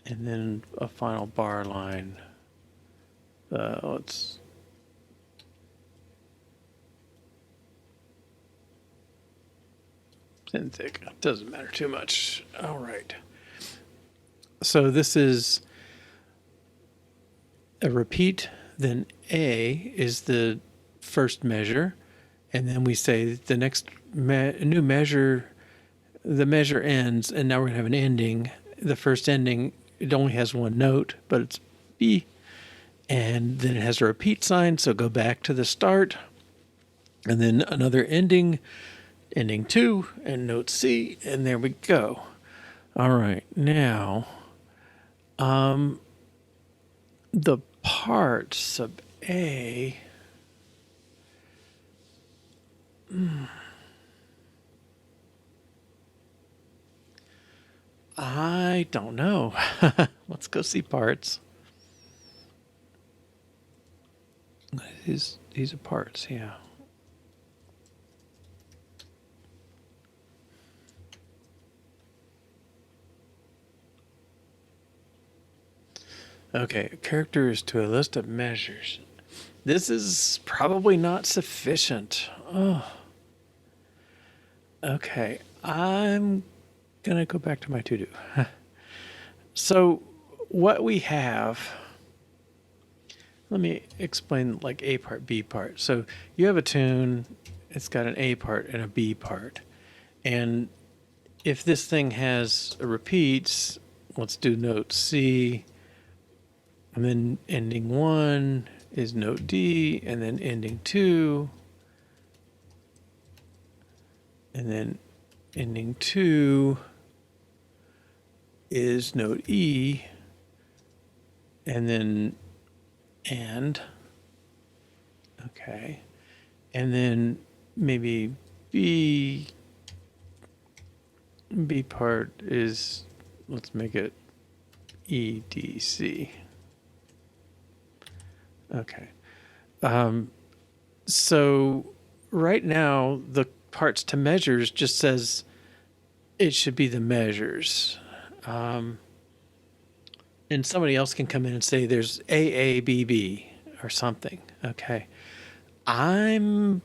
and then a final bar line. Let's thick. Doesn't matter too much. All right. So this is a repeat. Then A is the first measure, and then we say the next new measure. The measure ends, and now we're gonna have an ending. The first ending, it only has one note, but it's B. And then it has a repeat sign, so go back to the start. And then another ending 2, and note C, and there we go. All right, now, the part sub A, I don't know. Let's go see parts. These are parts, yeah. Okay, characters to a list of measures. This is probably not sufficient. Oh. Okay, I'm gonna go back to my to-do. So what we have, let me explain like A part, B part. So you have a tune, it's got an A part and a B part. And if this thing has repeats, let's do note C, and then ending 1 is note D, and then ending 2, and then ending 2 is note E, and then okay, and then maybe B part is, let's make it EDC. Okay. So right now the parts to measures just says it should be the measures. And somebody else can come in and say there's AABB or something. Okay. I'm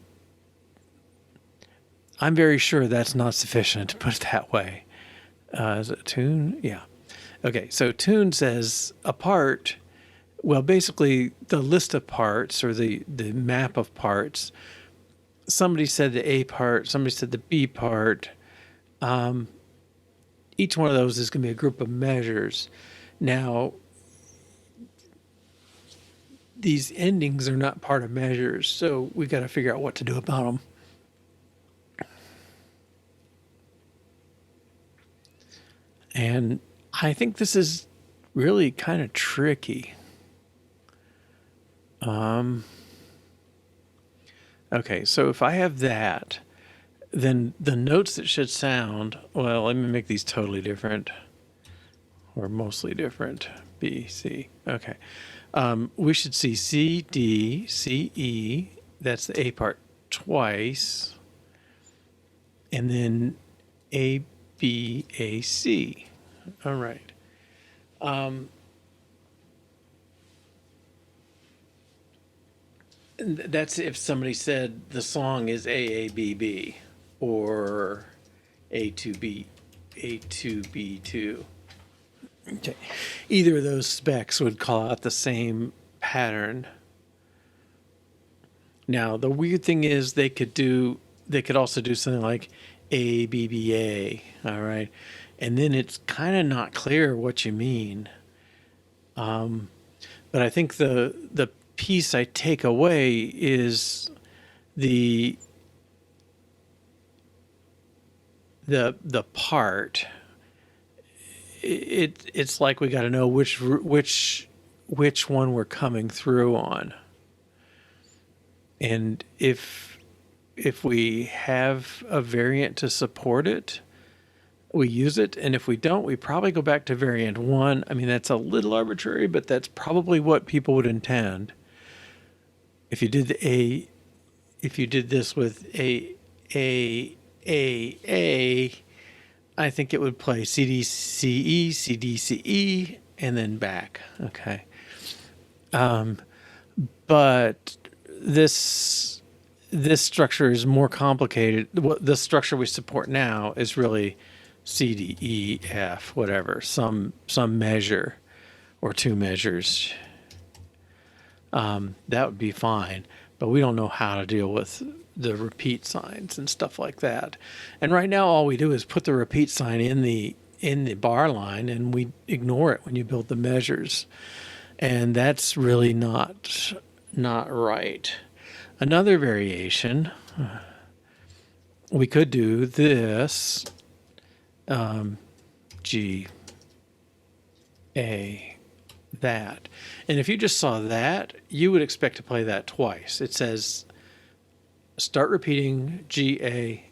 very sure that's not sufficient to put it that way. Is it tune? Yeah. Okay. So tune says a part. Well, basically the list of parts or the map of parts. Somebody said the A part. Somebody said the B part. Each one of those is going to be a group of measures. Now, these endings are not part of measures, so we've got to figure out what to do about them. And I think this is really kind of tricky. Okay, so if I have that, then the notes that should sound, well, let me make these totally different, or mostly different. B, C. Okay. We should see C, D, C, E. That's the A part twice. And then A, B, A, C. All right. That's if somebody said the song is AABB or A2B, A2B2. Okay. Either of those specs would call out the same pattern. Now, the weird thing is they could also do something like ABBA, all right? And then it's kind of not clear what you mean. But I think the piece I take away is the part. It's like we got to know which one we're coming through on. And if we have a variant to support it, we use it. And if we don't, we probably go back to variant 1. I mean, that's a little arbitrary, but that's probably what people would intend. If you did this with A, I think it would play C, D, C, E, C, D, C, E, and then back. Okay. But this structure is more complicated. The structure we support now is really C, D, E, F, whatever, some measure or two measures. That would be fine, but we don't know how to deal with the repeat signs and stuff like that. And right now, all we do is put the repeat sign in the bar line, and we ignore it when you build the measures, and that's really not right. Another variation, we could do this, G, A, that. And if you just saw that, you would expect to play that twice. It says, start repeating G, A,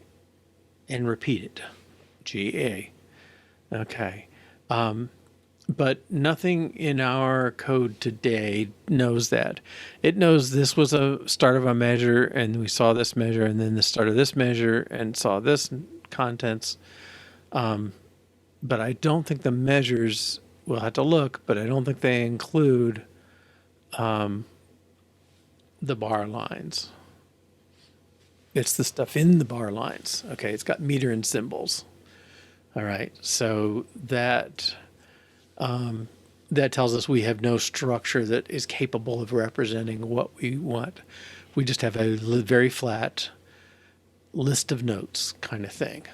and repeat it. G, A. Okay. But nothing in our code today knows that. It knows this was a start of a measure, and we saw this measure, and then the start of this measure, and saw this contents. But I don't think the measures, we'll have to look, but I don't think they include the bar lines. It's the stuff in the bar lines. Okay, it's got meter and symbols. All right, so that tells us we have no structure that is capable of representing what we want. We just have a very flat list of notes kind of thing.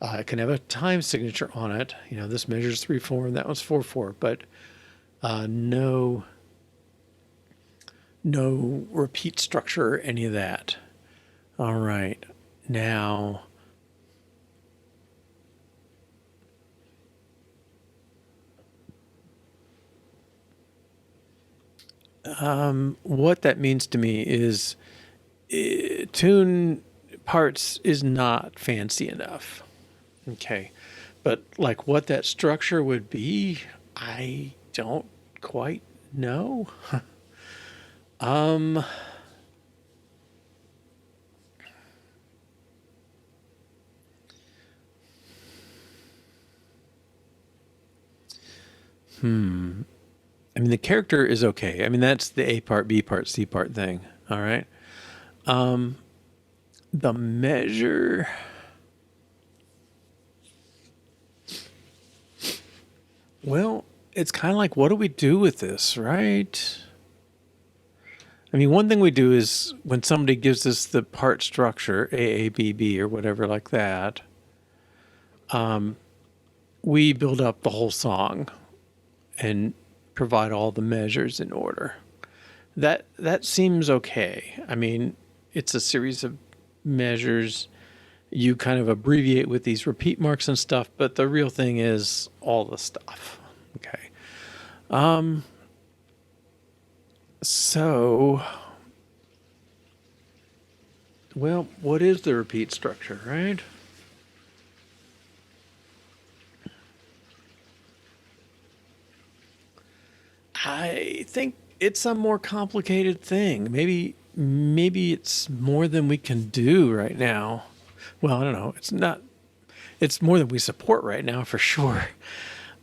It can have a time signature on it. You know, this measures 3/4 and that one's 4/4, but no repeat structure or any of that. All right, now what that means to me is tune parts is not fancy enough. Okay, but like what that structure would be, I don't quite know. I mean, the character is okay. I mean, that's the A part, B part, C part thing. All right. The measure. Well, it's kind of like, what do we do with this, right? I mean, one thing we do is when somebody gives us the part structure, AABB or whatever like that, we build up the whole song and provide all the measures in order. That seems okay. I mean, it's a series of measures. You kind of abbreviate with these repeat marks and stuff, but the real thing is all the stuff. Okay. Um, so, well, what is the repeat structure, right? I think it's a more complicated thing. Maybe it's more than we can do right now. Well, I don't know. It's not. It's more than we support right now for sure.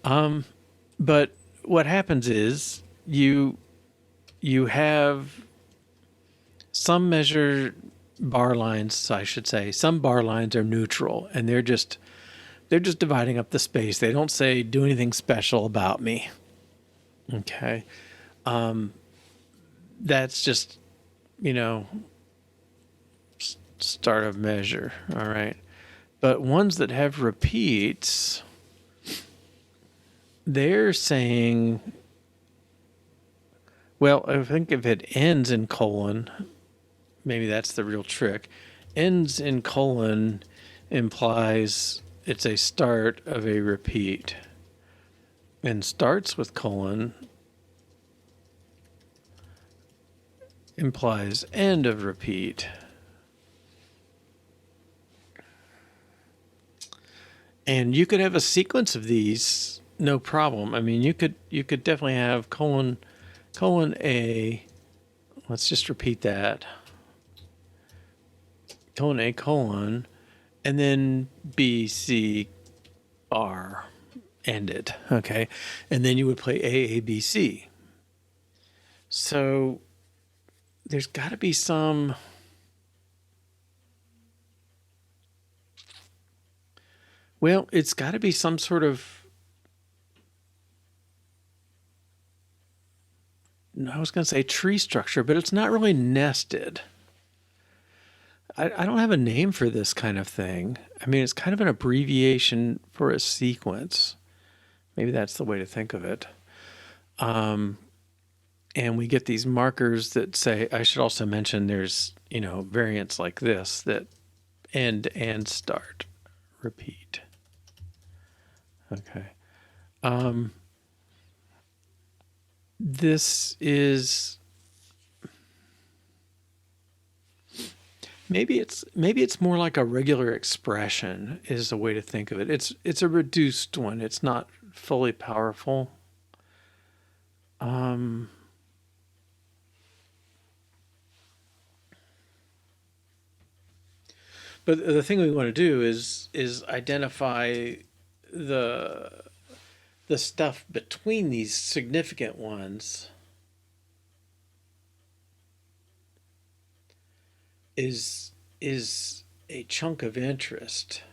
But what happens is you have some measure bar lines, I should say. Some bar lines are neutral, and they're just dividing up the space. They don't say do anything special about me. Okay, that's just you know start of measure. All right, but ones that have repeats, they're saying, well, I think if it ends in colon, maybe that's the real trick. Ends in colon implies it's a start of a repeat, and starts with colon implies end of repeat. And you could have a sequence of these, no problem. I mean, you could definitely have colon A. Let's just repeat that. Colon A colon, and then B C R, end it. Okay, and then you would play A B C. So there's got to be some. Well, it's got to be some sort of. I was going to say tree structure, but it's not really nested. I don't have a name for this kind of thing. I mean, it's kind of an abbreviation for a sequence. Maybe that's the way to think of it. And we get these markers that say, I should also mention there's, variants like this that end and start, repeat. Okay. This is maybe it's more like a regular expression is a way to think of it. It's a reduced one. It's not fully powerful. But the thing we want to do is identify the the stuff between these significant ones is a chunk of interest.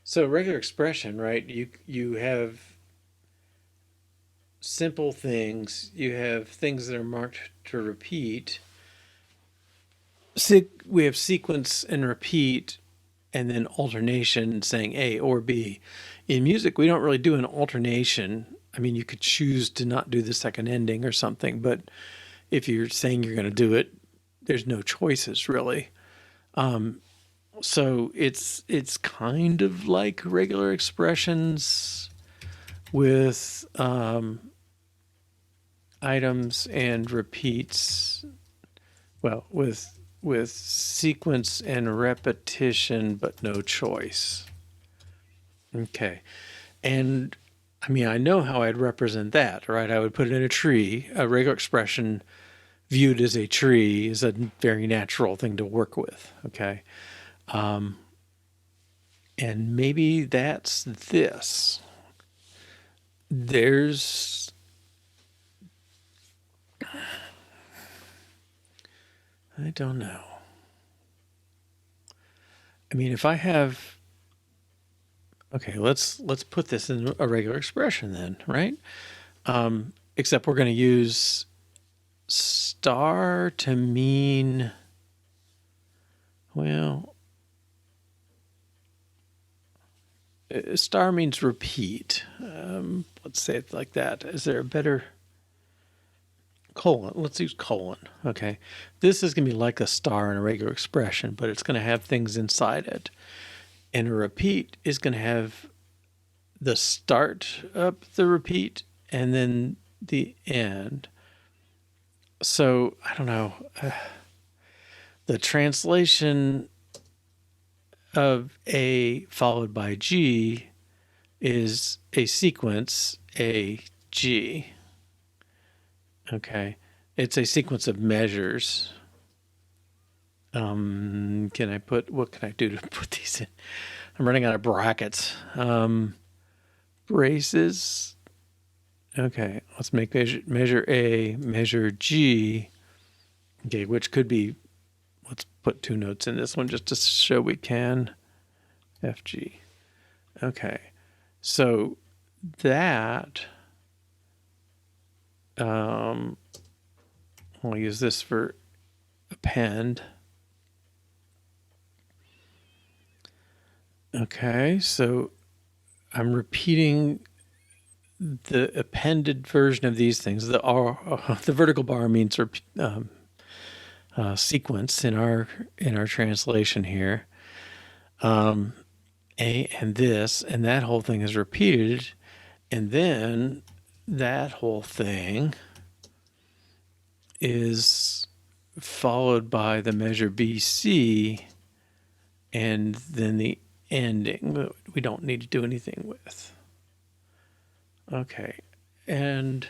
So regular expression, right? You have simple things, you have things that are marked to repeat. We have sequence and repeat, and then alternation saying A or B. In music, we don't really do an alternation. I mean, you could choose to not do the second ending or something, but if you're saying you're going to do it, there's no choices really. So it's kind of like regular expressions with items and repeats. Well, with sequence and repetition, but no choice. Okay. And I mean, I know how I'd represent that, right? I would put it in a tree. A regular expression viewed as a tree is a very natural thing to work with. Okay. And maybe that's this. There's, I don't know. I mean, if I have, okay, let's put this in a regular expression then, right? Except we're going to use star to mean, well, star means repeat. Let's say it like that. Is there a better? colon. Let's use colon. Okay. This is going to be like a star in a regular expression, but it's going to have things inside it. And a repeat is going to have the start of the repeat and then the end. So I don't know. The translation of A followed by G is a sequence A, G. Okay. It's a sequence of measures. What can I do to put these in? I'm running out of brackets. Braces. Okay, let's make measure A, measure G. Okay, which could be, let's put 2 notes in this one just to show we can. F, G. Okay, so that, I'll use this for append. Okay, so I'm repeating the appended version of these things. The vertical bar means sequence in our translation here. A and this, and that whole thing is repeated, and then that whole thing is followed by the measure BC, and then the ending we don't need to do anything with. Okay, and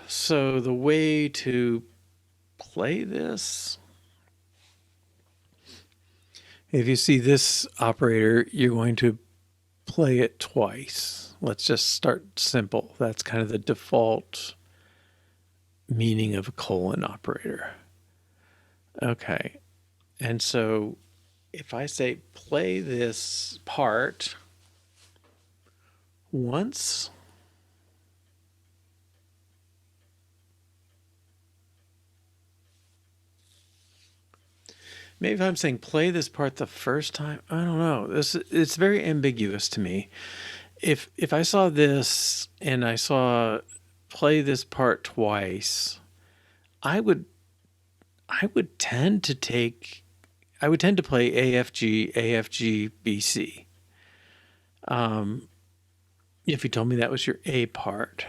so the way to play this, if you see this operator, you're going to play it twice. Let's just start simple. That's kind of the default meaning of a colon operator. Okay, and so if I say play this part once, maybe if I'm saying play this part the first time, I don't know. It's very ambiguous to me. If I saw this and I saw play this part twice, I would tend to play AFG, BC. If you told me that was your A part,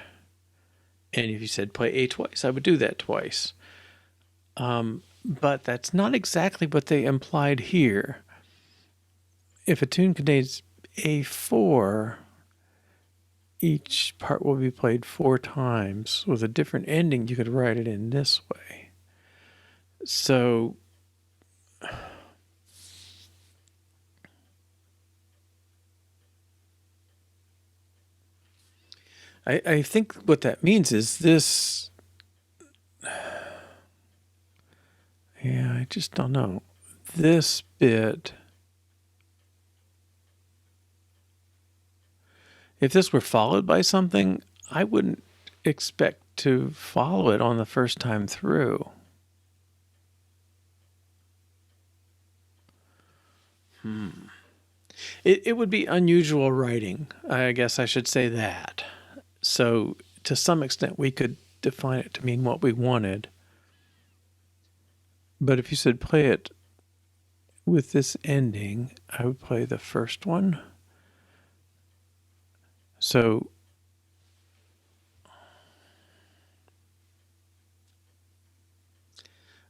and if you said play A twice, I would do that twice. But that's not exactly what they implied here. If a tune contains A4, each part will be played 4 times. With a different ending, you could write it in this way. So I think what that means is this. Yeah, I just don't know. This bit, if this were followed by something, I wouldn't expect to follow it on the first time through. It would be unusual writing. I guess I should say that. So to some extent, we could define it to mean what we wanted. But if you said play it with this ending, I would play the first one. So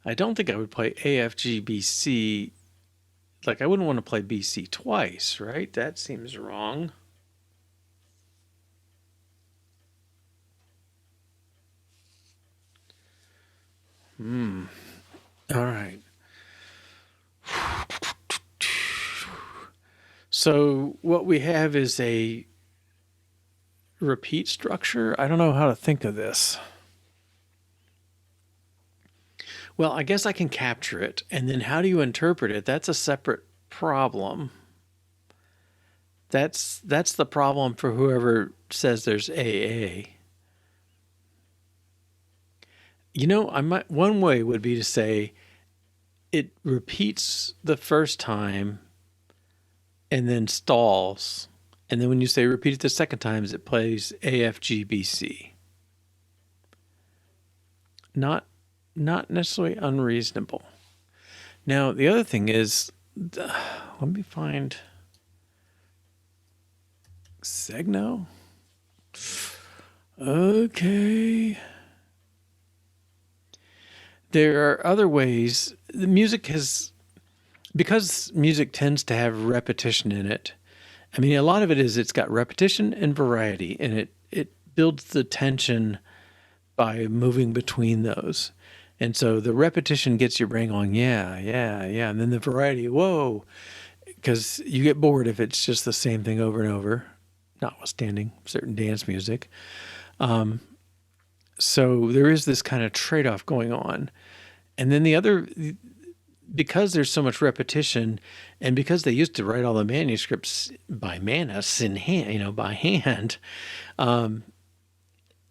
I don't think I would play AFG, BC. Like, I wouldn't want to play BC twice, right? That seems wrong. All right. So what we have is a repeat structure. I don't know how to think of this. Well, I guess I can capture it, and then how do you interpret it? That's a separate problem. That's the problem for whoever says there's AA. You know, one way would be to say it repeats the first time and then stalls. And then when you say repeat it the second time, it plays AFGBC. not not necessarily unreasonable. Now, the other thing is, let me find Segno. Okay. There are other ways. The music has, because music tends to have repetition in it. I mean, a lot of it is it's got repetition and variety, and it builds the tension by moving between those. And so the repetition gets your brain going, yeah, yeah, yeah. And then the variety, whoa, because you get bored if it's just the same thing over and over, notwithstanding certain dance music. So there is this kind of trade off going on. And then the other, because there's so much repetition, and because they used to write all the manuscripts by manus in hand, by hand,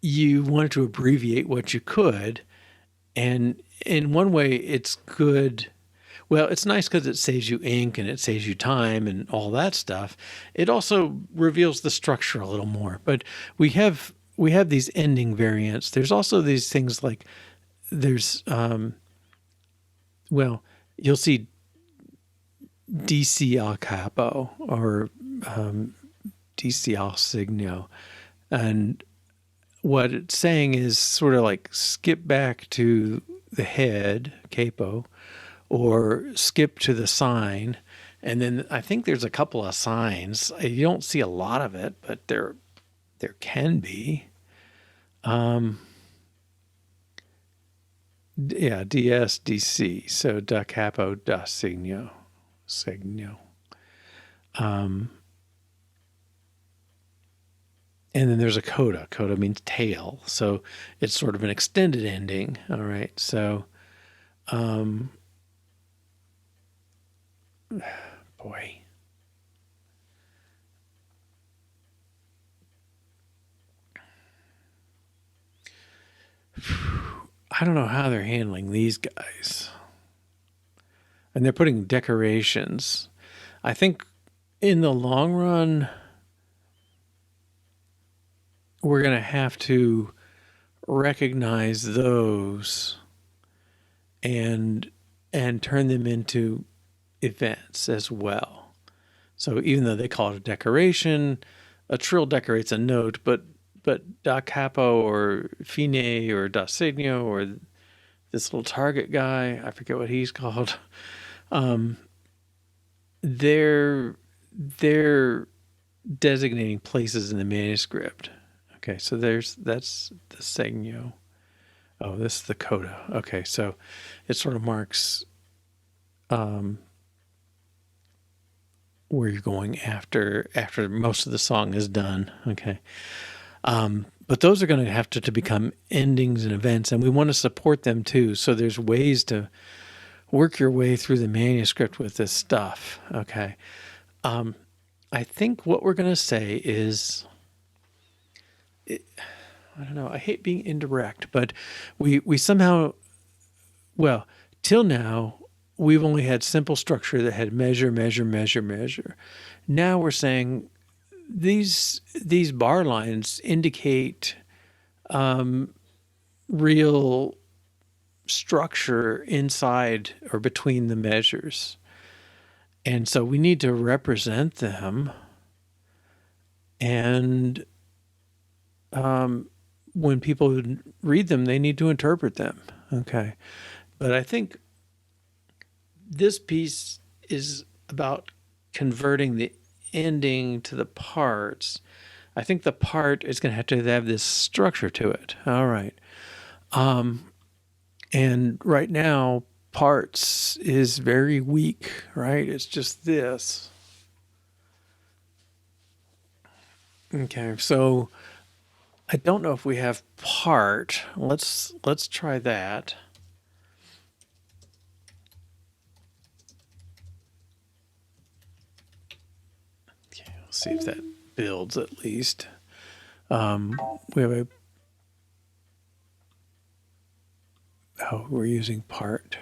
you wanted to abbreviate what you could. And in one way, it's good. Well, it's nice because it saves you ink and it saves you time and all that stuff. It also reveals the structure a little more. But we have these ending variants. There's also these things like there's well, you'll see DC al capo or DC al signo, and what it's saying is sort of like skip back to the head capo or skip to the sign. And then I think there's a couple of signs. You don't see a lot of it, but there can be. Yeah, DS, DC. So da capo, da signo. Signo. And then there's a coda. Coda means tail. So it's sort of an extended ending. All right. So, boy. I don't know how they're handling these guys. And they're putting decorations. I think in the long run, we're going to have to recognize those and turn them into events as well. So even though they call it a decoration, a trill decorates a note, but da capo or fine or da signo or this little target guy, I forget what he's called. They're designating places in the manuscript. Okay, so that's the segno. Oh, this is the coda. Okay, so it sort of marks where you're going after most of the song is done. Okay. But those are going to have to become endings and events, and we want to support them too. So there's ways to work your way through the manuscript with this stuff. Okay. I think what we're going to say is, I don't know, I hate being indirect, but we somehow, well, till now, we've only had simple structure that had measure, measure, measure, measure. Now we're saying these bar lines indicate real structure inside or between the measures. And so we need to represent them. And when people read them, they need to interpret them. Okay. But I think this piece is about converting the ending to the parts. I think the part is going to have this structure to it. All right. And right now, parts is very weak, right? It's just this. Okay, so I don't know if we have part. Let's try that. Okay, let's see if that builds at least. We have a we're using part.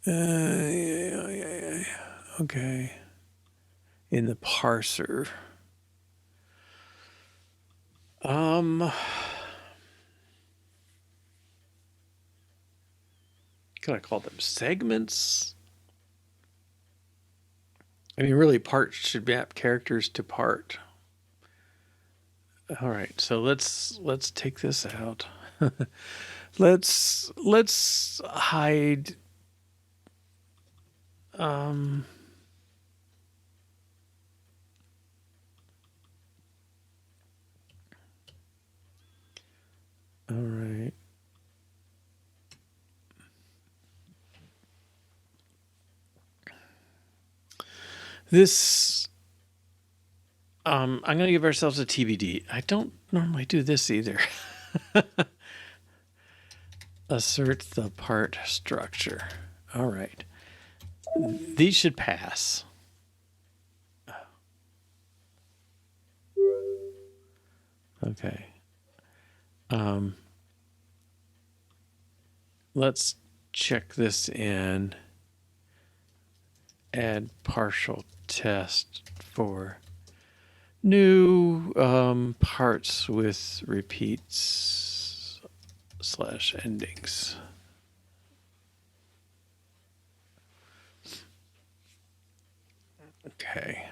Yeah. Okay. In the parser. Could I call them segments? I mean, really, parts should map characters to part. All right, so let's take this out. let's hide. All right. This, I'm going to give ourselves a TBD. I don't normally do this either. Assert the part structure. All right. These should pass. Okay. Let's check this in. Add partial test for new parts with repeats / endings. Okay.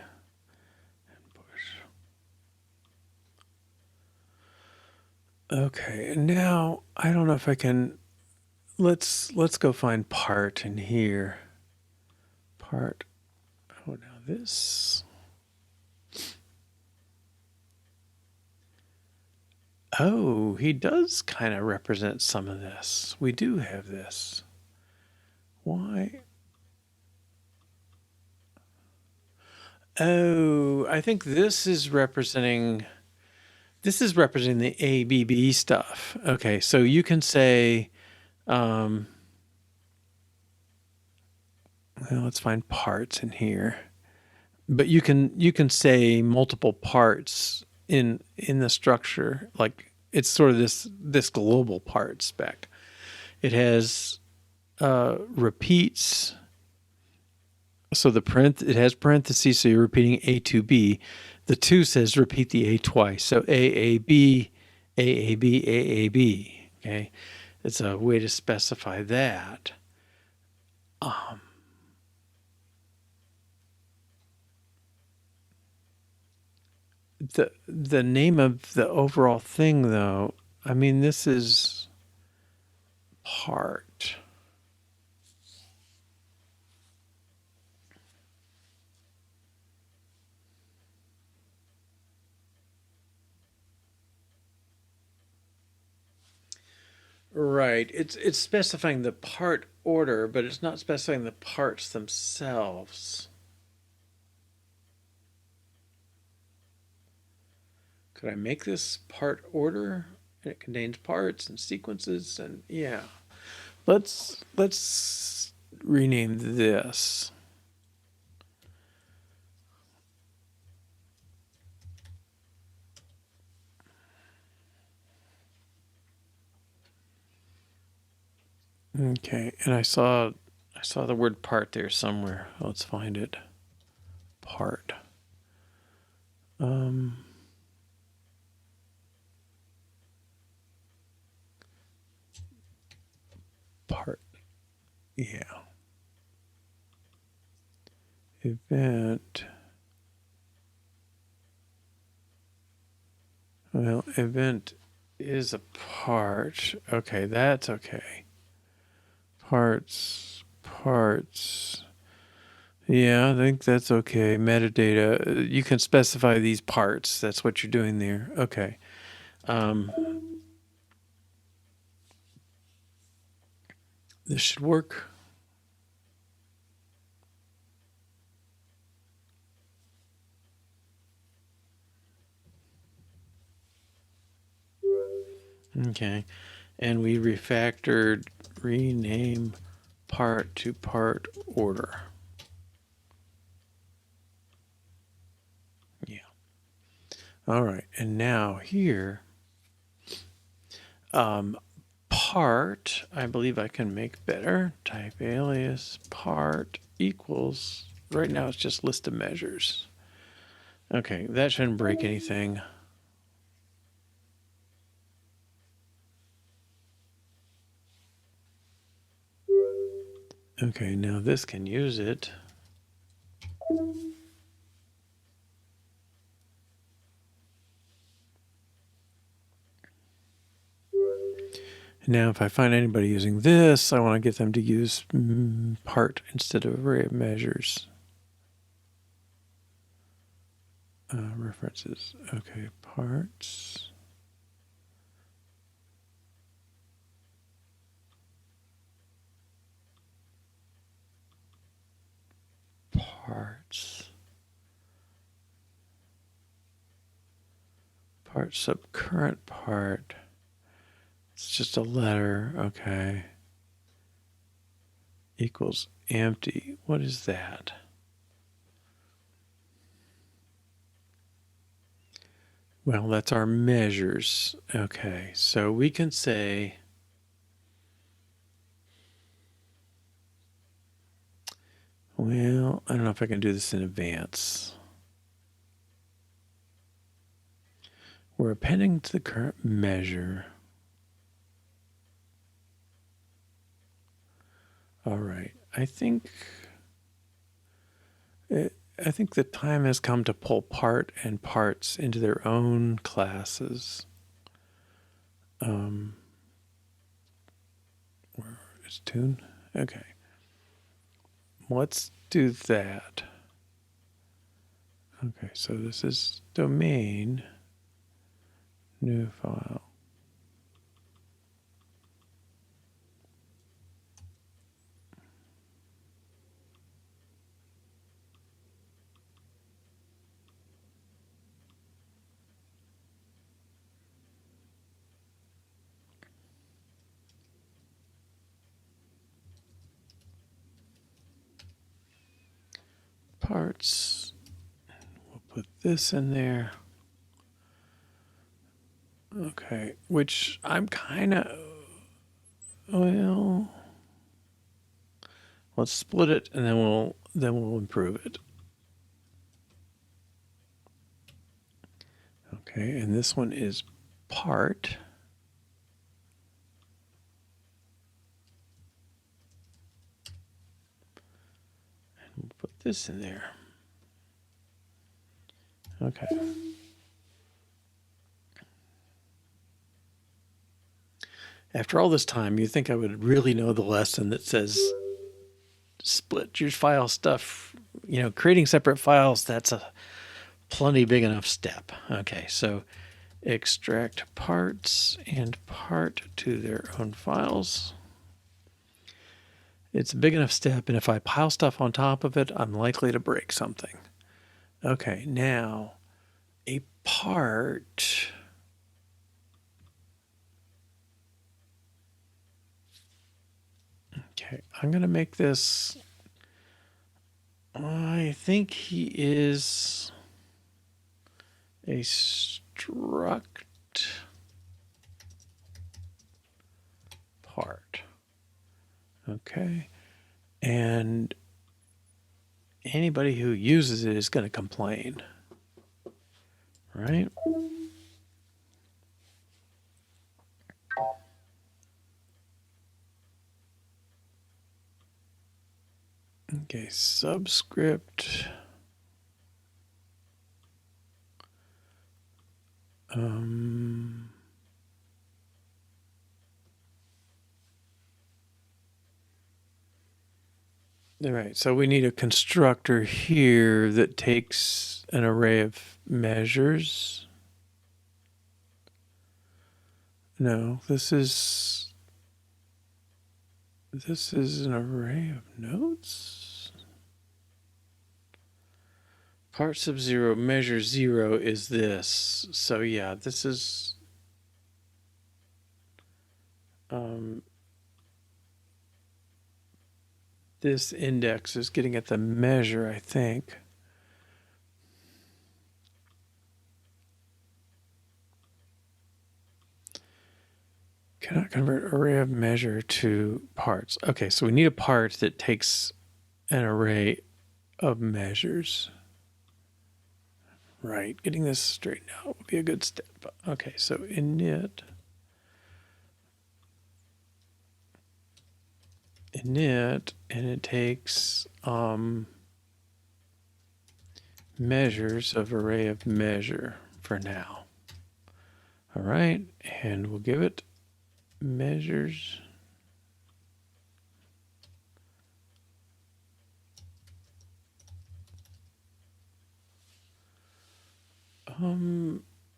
Okay, and now I don't know if I can. Let's go find part in here. Part. Oh, now this. Oh, he does kind of represent some of this. We do have this. Why? Oh, I think this is representing the ABB stuff. Okay, so you can say, well, let's find parts in here. But you can say multiple parts in the structure. Like it's sort of this global part spec. It has repeats. So it has parentheses, so you're repeating A to B. The 2 says repeat the A twice. So AAB, AAB, AAB. Okay, it's a way to specify that. The name of the overall thing, though, I mean, this is part. Right. It's specifying the part order, but it's not specifying the parts themselves. Could I make this part order? And it contains parts and sequences and yeah. Let's rename this. Okay, and I saw the word part there somewhere. Let's find it. Part. Part. Yeah. Event. Well, event is a part. Okay, that's okay. Parts. Yeah, I think that's okay. Metadata. You can specify these parts. That's what you're doing there. Okay. This should work. Okay. And we refactored rename part to part order. Yeah. All right. And now here, part, I believe I can make better. Type alias part equals, right now it's just list of measures. Okay, that shouldn't break anything. Okay, now this can use it. Now, if I find anybody using this, I want to get them to use part instead of array of measures. References. Okay, parts. Parts. Part subcurrent part. It's just a letter. Okay. Equals empty. What is that? Well, that's our measures. Okay, so we can say, well, I don't know if I can do this in advance. We're appending to the current measure. All right, I think the time has come to pull part and parts into their own classes. Where is tune? Okay. Let's do that. Okay, so this is domain, new file. Parts. We'll put this in there. Okay, which I'm kind of, well, let's split it and then we'll improve it. Okay, and this one is part. And we'll put this in there. Okay. After all this time, you'd think I would really know the lesson that says split your file stuff, creating separate files, that's a plenty big enough step. Okay, so extract parts and part to their own files. It's a big enough step, and if I pile stuff on top of it, I'm likely to break something. Okay, now a part. Okay, I'm going to make this, I think he is a struct part. Okay, and anybody who uses it is going to complain, right? Okay, subscript. All right, so we need a constructor here that takes an array of measures. No, this is an array of nodes. Part sub 0, measure 0 is this. So yeah, this is this index is getting at the measure, I think. Cannot convert array of measure to parts. Okay, so we need a part that takes an array of measures. Right, getting this straightened out would be a good step. Okay, so init init, and it takes measures of array of measure for now. All right, and we'll give it measures.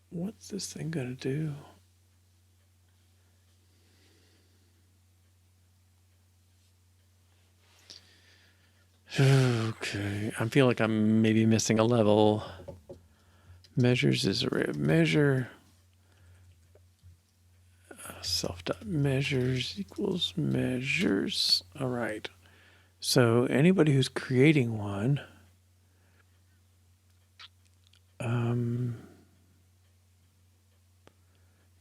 What's this thing gonna do? Okay, I feel like I'm maybe missing a level. Measures is array of measure. Self.measures equals measures. All right. So anybody who's creating one,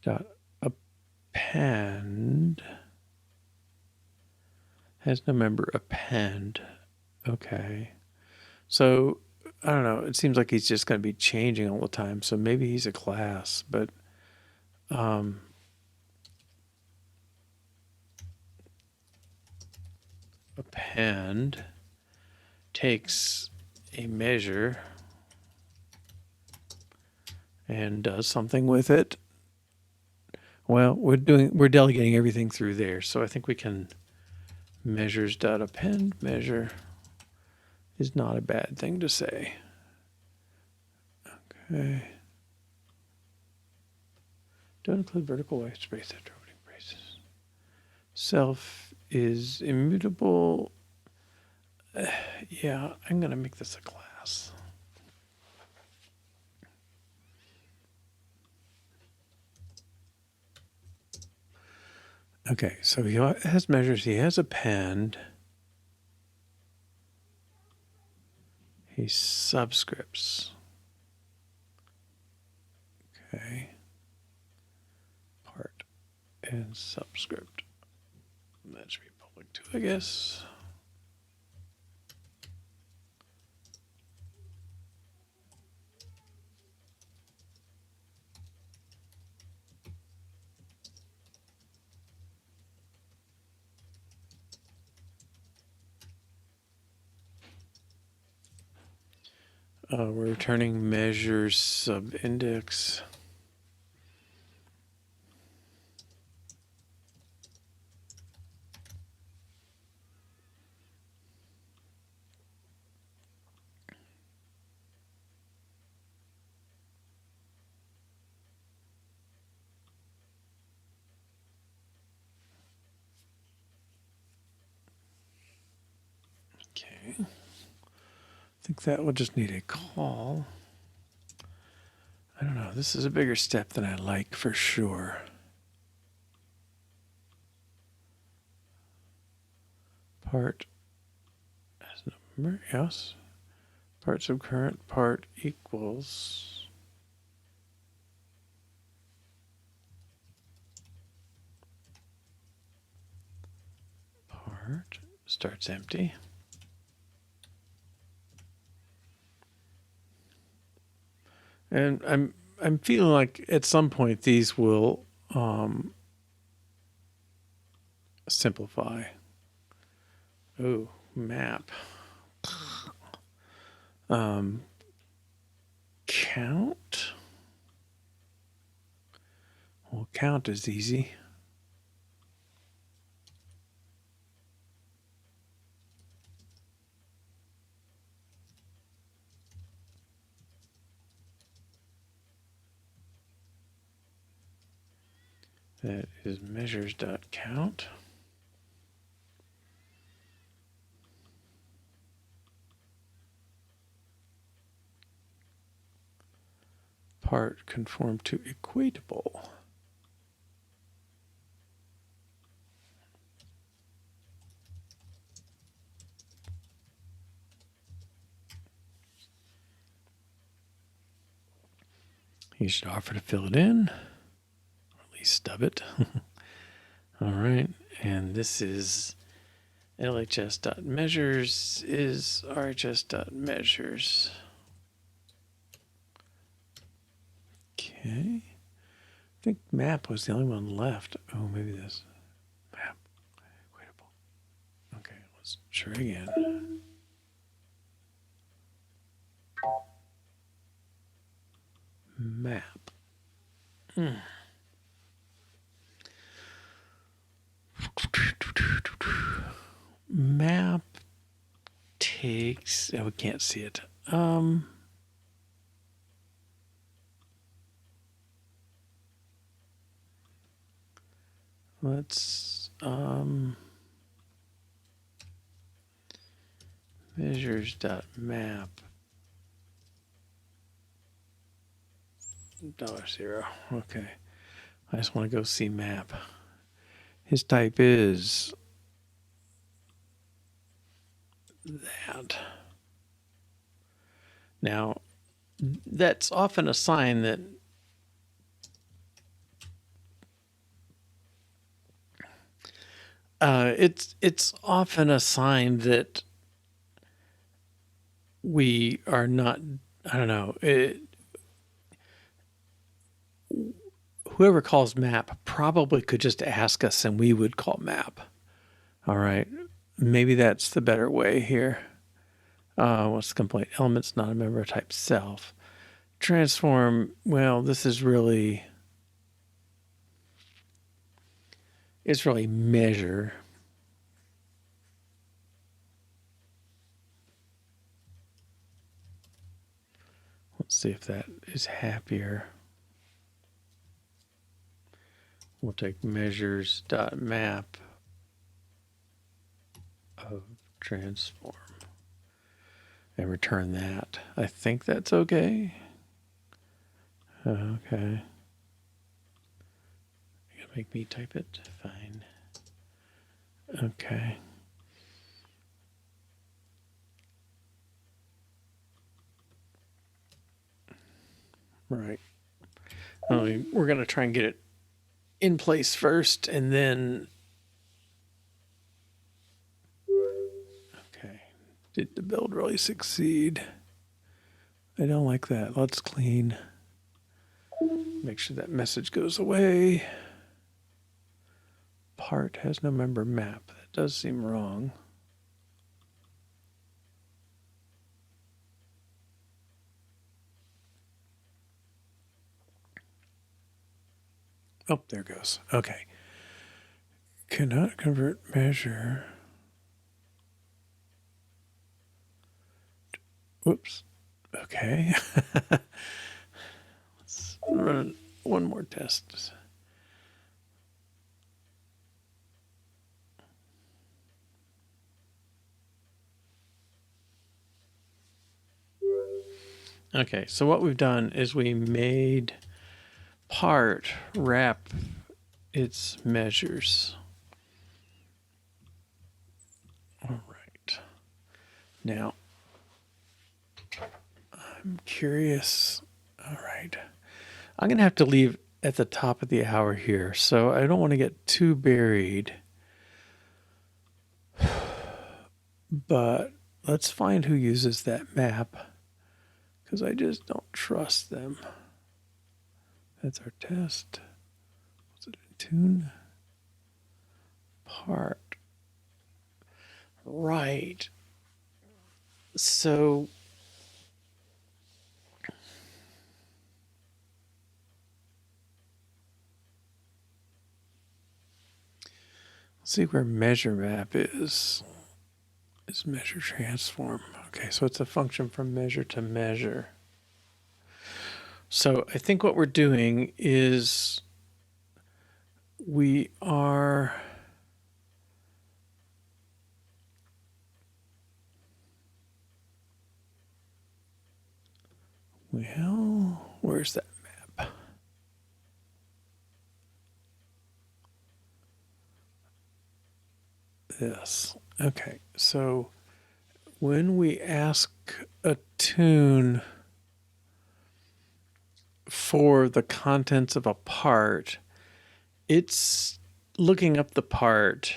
dot append has no member append. Okay. So I don't know. It seems like he's just going to be changing all the time. So maybe he's a class, but append takes a measure and does something with it. Well, we're delegating everything through there. So I think we can measures.append measure is not a bad thing to say. Okay. Don't include vertical white space after opening braces. Self is immutable. Yeah, I'm going to make this a class. Okay, so he has measures. He has append. He subscripts. Okay. Part and subscript. That should be public too, I guess. We're returning measures subindex. Okay. I think that will just need a call. I don't know. This is a bigger step than I like for sure. Part as number, yes. Part subcurrent, part equals. Part starts empty. And I'm feeling like at some point these will simplify. Oh, map. Count. Well, count is easy. That is measures.count. Part conform to equatable. You should offer to fill it in, or at least stub it. All right, and this is LHS.measures is RHS.measures. Okay. I think map was the only one left. Oh, maybe this. Map. Equatable. Let's try again. Map. Map takes, oh, we can't see it. Let's measures.map $0. Okay. I just want to go see map. His type is that. Now, that's often a sign that it's often a sign that we are not, I don't know, whoever calls map probably could just ask us and we would call map. All right. Maybe that's the better way here. What's the complaint? Element's not a member of type self. Transform, well, this is really, it's really measure. Let's see if that is happier. We'll take measures.map of transform and return that. I think that's okay. Okay. You gotta make me type it? Fine. Okay. Right. We're going to try and get it in place first and then. Okay. Did the build really succeed? I don't like that. Let's clean. Make sure that message goes away. Part has no member map. That does seem wrong. Oh, there it goes. Okay. Cannot convert measure. Whoops. Okay. Let's run one more test. Okay, so what we've done is we made part wrap its measures. All right. Now, I'm curious. All right. I'm going to have to leave at the top of the hour here, so I don't want to get too buried. But let's find who uses that map, because I just don't trust them. That's our test. What's it in tune? Part. Right. So let's see where measure map is. Is measure transform. Okay, so it's a function from measure to measure. So I think what we're doing is we are well, where's that map? This. Okay, so when we ask a tune for the contents of a part, it's looking up the part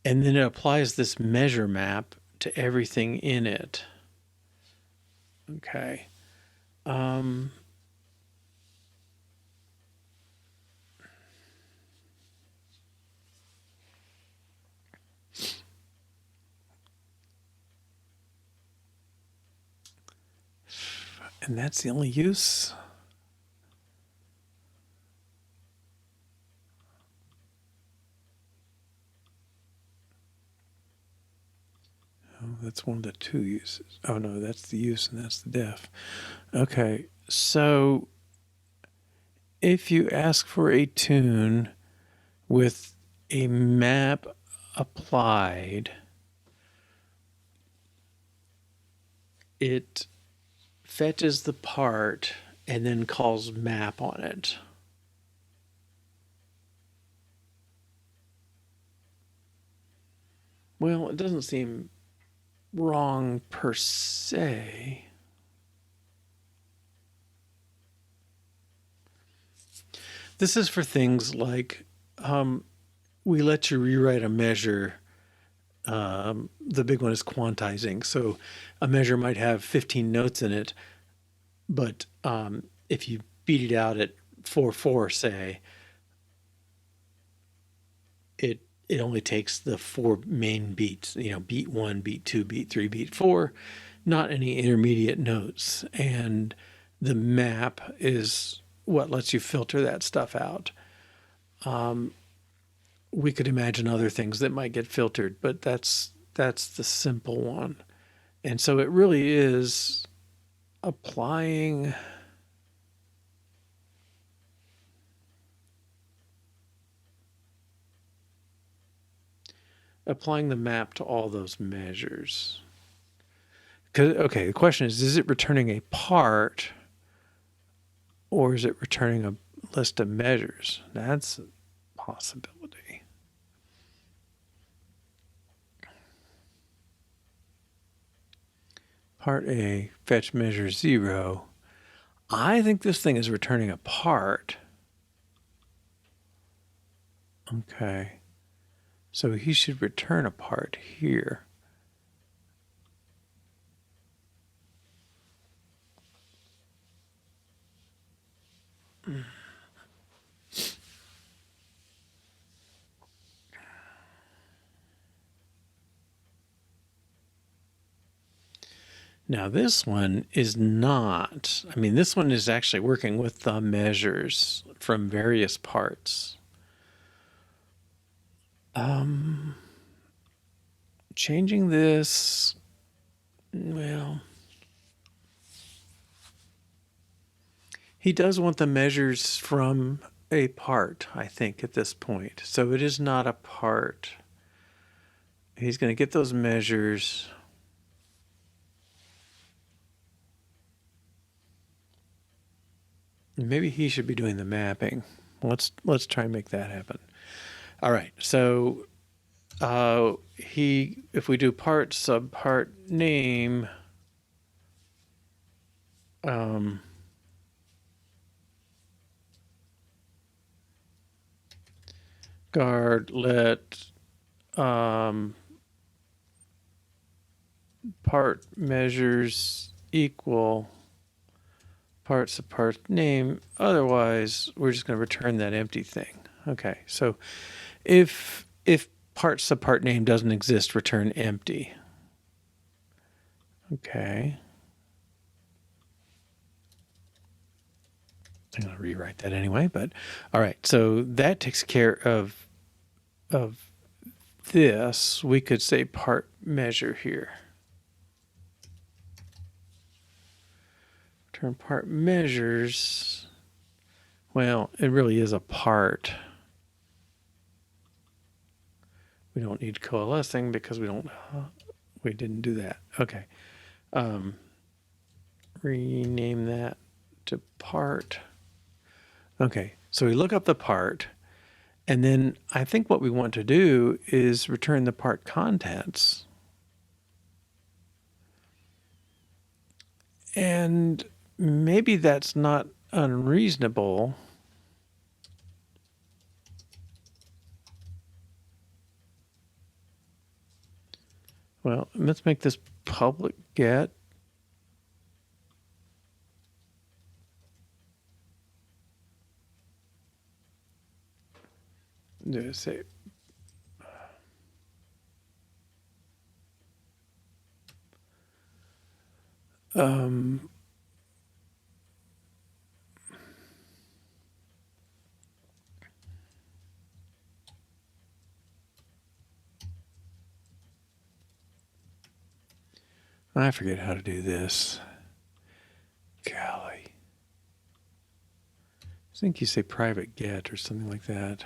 and then it applies this measure map to everything in it. Okay. And that's the only use? Oh, that's one of the two uses. Oh no, that's the use and that's the def. Okay, so if you ask for a tune with a map applied, it fetches the part and then calls map on it. Well, it doesn't seem wrong per se. This is for things like we let you rewrite a measure. The big one is quantizing. So a measure might have 15 notes in it, but if you beat it out at 4/4, say, it only takes the four main beats, beat 1, beat 2, beat 3, beat 4, not any intermediate notes. And the map is what lets you filter that stuff out. We could imagine other things that might get filtered, but that's the simple one. And so it really is applying the map to all those measures. Okay, the question is it returning a part or is it returning a list of measures? That's a possibility. Part A, fetch measure 0. I think this thing is returning a part. Okay. So he should return a part here. Now this one is not, this one is actually working with the measures from various parts. Changing this, well, he does want the measures from a part, I think, at this point. So it is not a part. He's going to get those measures. Maybe he should be doing the mapping. Let's try and make that happen. All right. So if we do part subpart name, guard let part measures equal part subpart name. Otherwise, we're just going to return that empty thing. Okay. So if part subpart name doesn't exist, return empty. Okay. I'm going to rewrite that anyway, but all right. So that takes care of this. We could say part measure here. Return part measures. Well, it really is a part. We don't need coalescing because we didn't do that. Okay. Rename that to part. Okay, so we look up the part, and then I think what we want to do is return the part contents. And maybe that's not unreasonable. Well, let's make this public get. Say I forget how to do this. Golly. I think you say private get or something like that.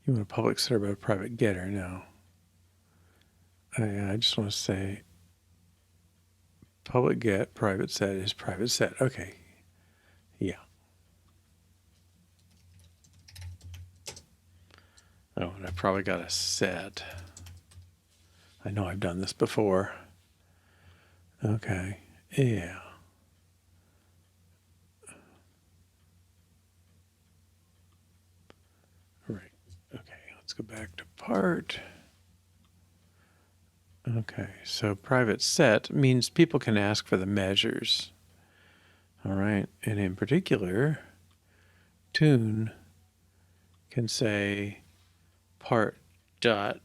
You want a public setter but a private getter? No. I just want to say public get, private set is private set. Okay. Yeah. Oh, and I probably got a set. I know I've done this before. Okay. Yeah. Right. Okay. Let's go back to part. Okay. So private set means people can ask for the measures. All right. And in particular, tune can say part dot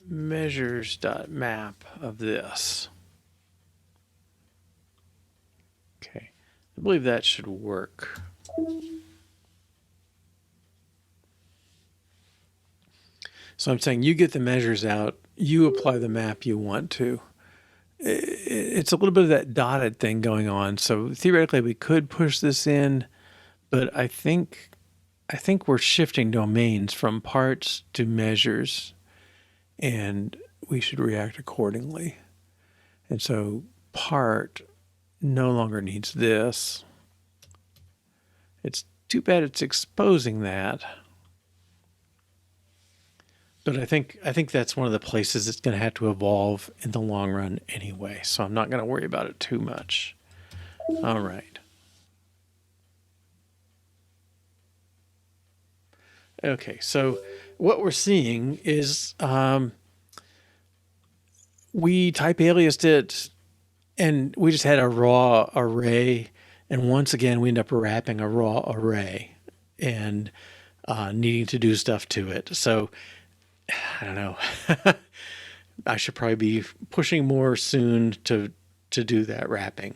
measures dot map of this. Okay. I believe that should work. So I'm saying you get the measures out, you apply the map you want to. It's a little bit of that dotted thing going on. So theoretically we could push this in, but I think we're shifting domains from parts to measures, and we should react accordingly. And so part no longer needs this. It's too bad it's exposing that. But I think that's one of the places it's going to have to evolve in the long run anyway. So I'm not going to worry about it too much. All right. Okay, so what we're seeing is we type aliased it, and we just had a raw array. And once again, we end up wrapping a raw array and needing to do stuff to it. So I don't know. I should probably be pushing more soon to do that wrapping.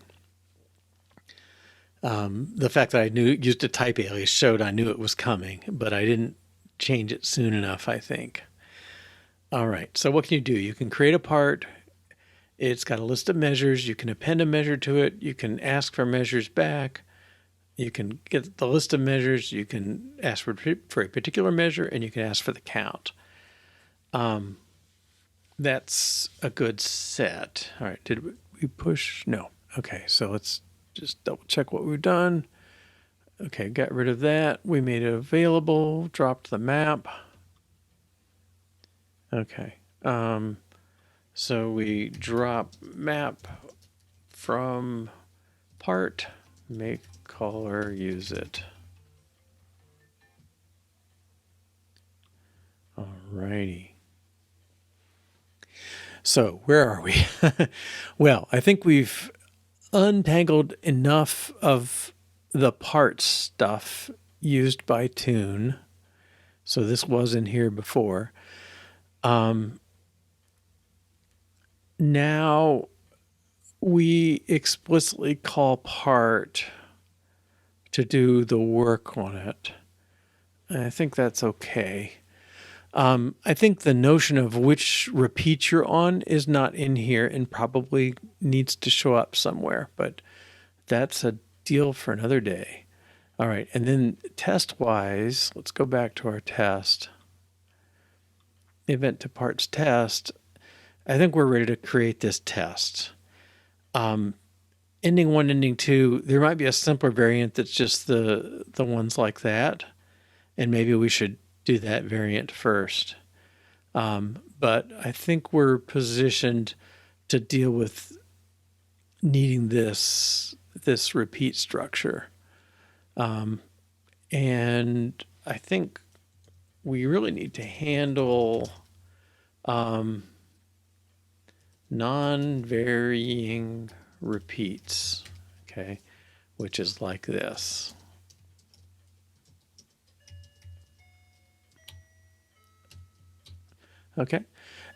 The fact that I used a type alias showed I knew it was coming, but I didn't change it soon enough, I think. All right, so what can you do? You can create a part. It's got a list of measures. You can append a measure to it. You can ask for measures back. You can get the list of measures. You can ask for a particular measure, and you can ask for the count. That's a good set. All right, did we push? No. Okay, so let's just double check what we've done. Okay, got rid of that. We made it available, dropped the map. Okay, so we drop map from part, make caller use it. All righty. So where are we? Well, I think we've untangled enough of the parts stuff used by Tune. So this was in here before. Now we explicitly call part to do the work on it. And I think that's okay. I think the notion of which repeat you're on is not in here and probably needs to show up somewhere, but that's a deal for another day. All right, and then test-wise, let's go back to our test. Event to parts test. I think we're ready to create this test. Ending 1, ending 2, there might be a simpler variant that's just the ones like that, and maybe we should do that variant first. But I think we're positioned to deal with needing this repeat structure. And I think we really need to handle non-varying repeats, okay, which is like this. Okay.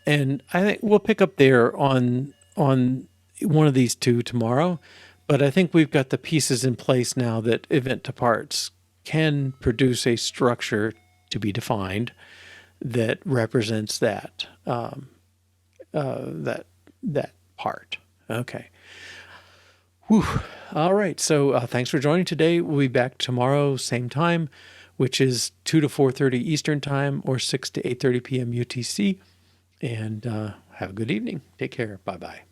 And I think we'll pick up there on one of these two tomorrow. But I think we've got the pieces in place now that event to parts can produce a structure to be defined that represents that part. Okay. Whew. All right. So thanks for joining today. We'll be back tomorrow, same time, which is 2 to 4:30 Eastern time or 6 to 8:30 p.m. UTC. And have a good evening. Take care. Bye-bye.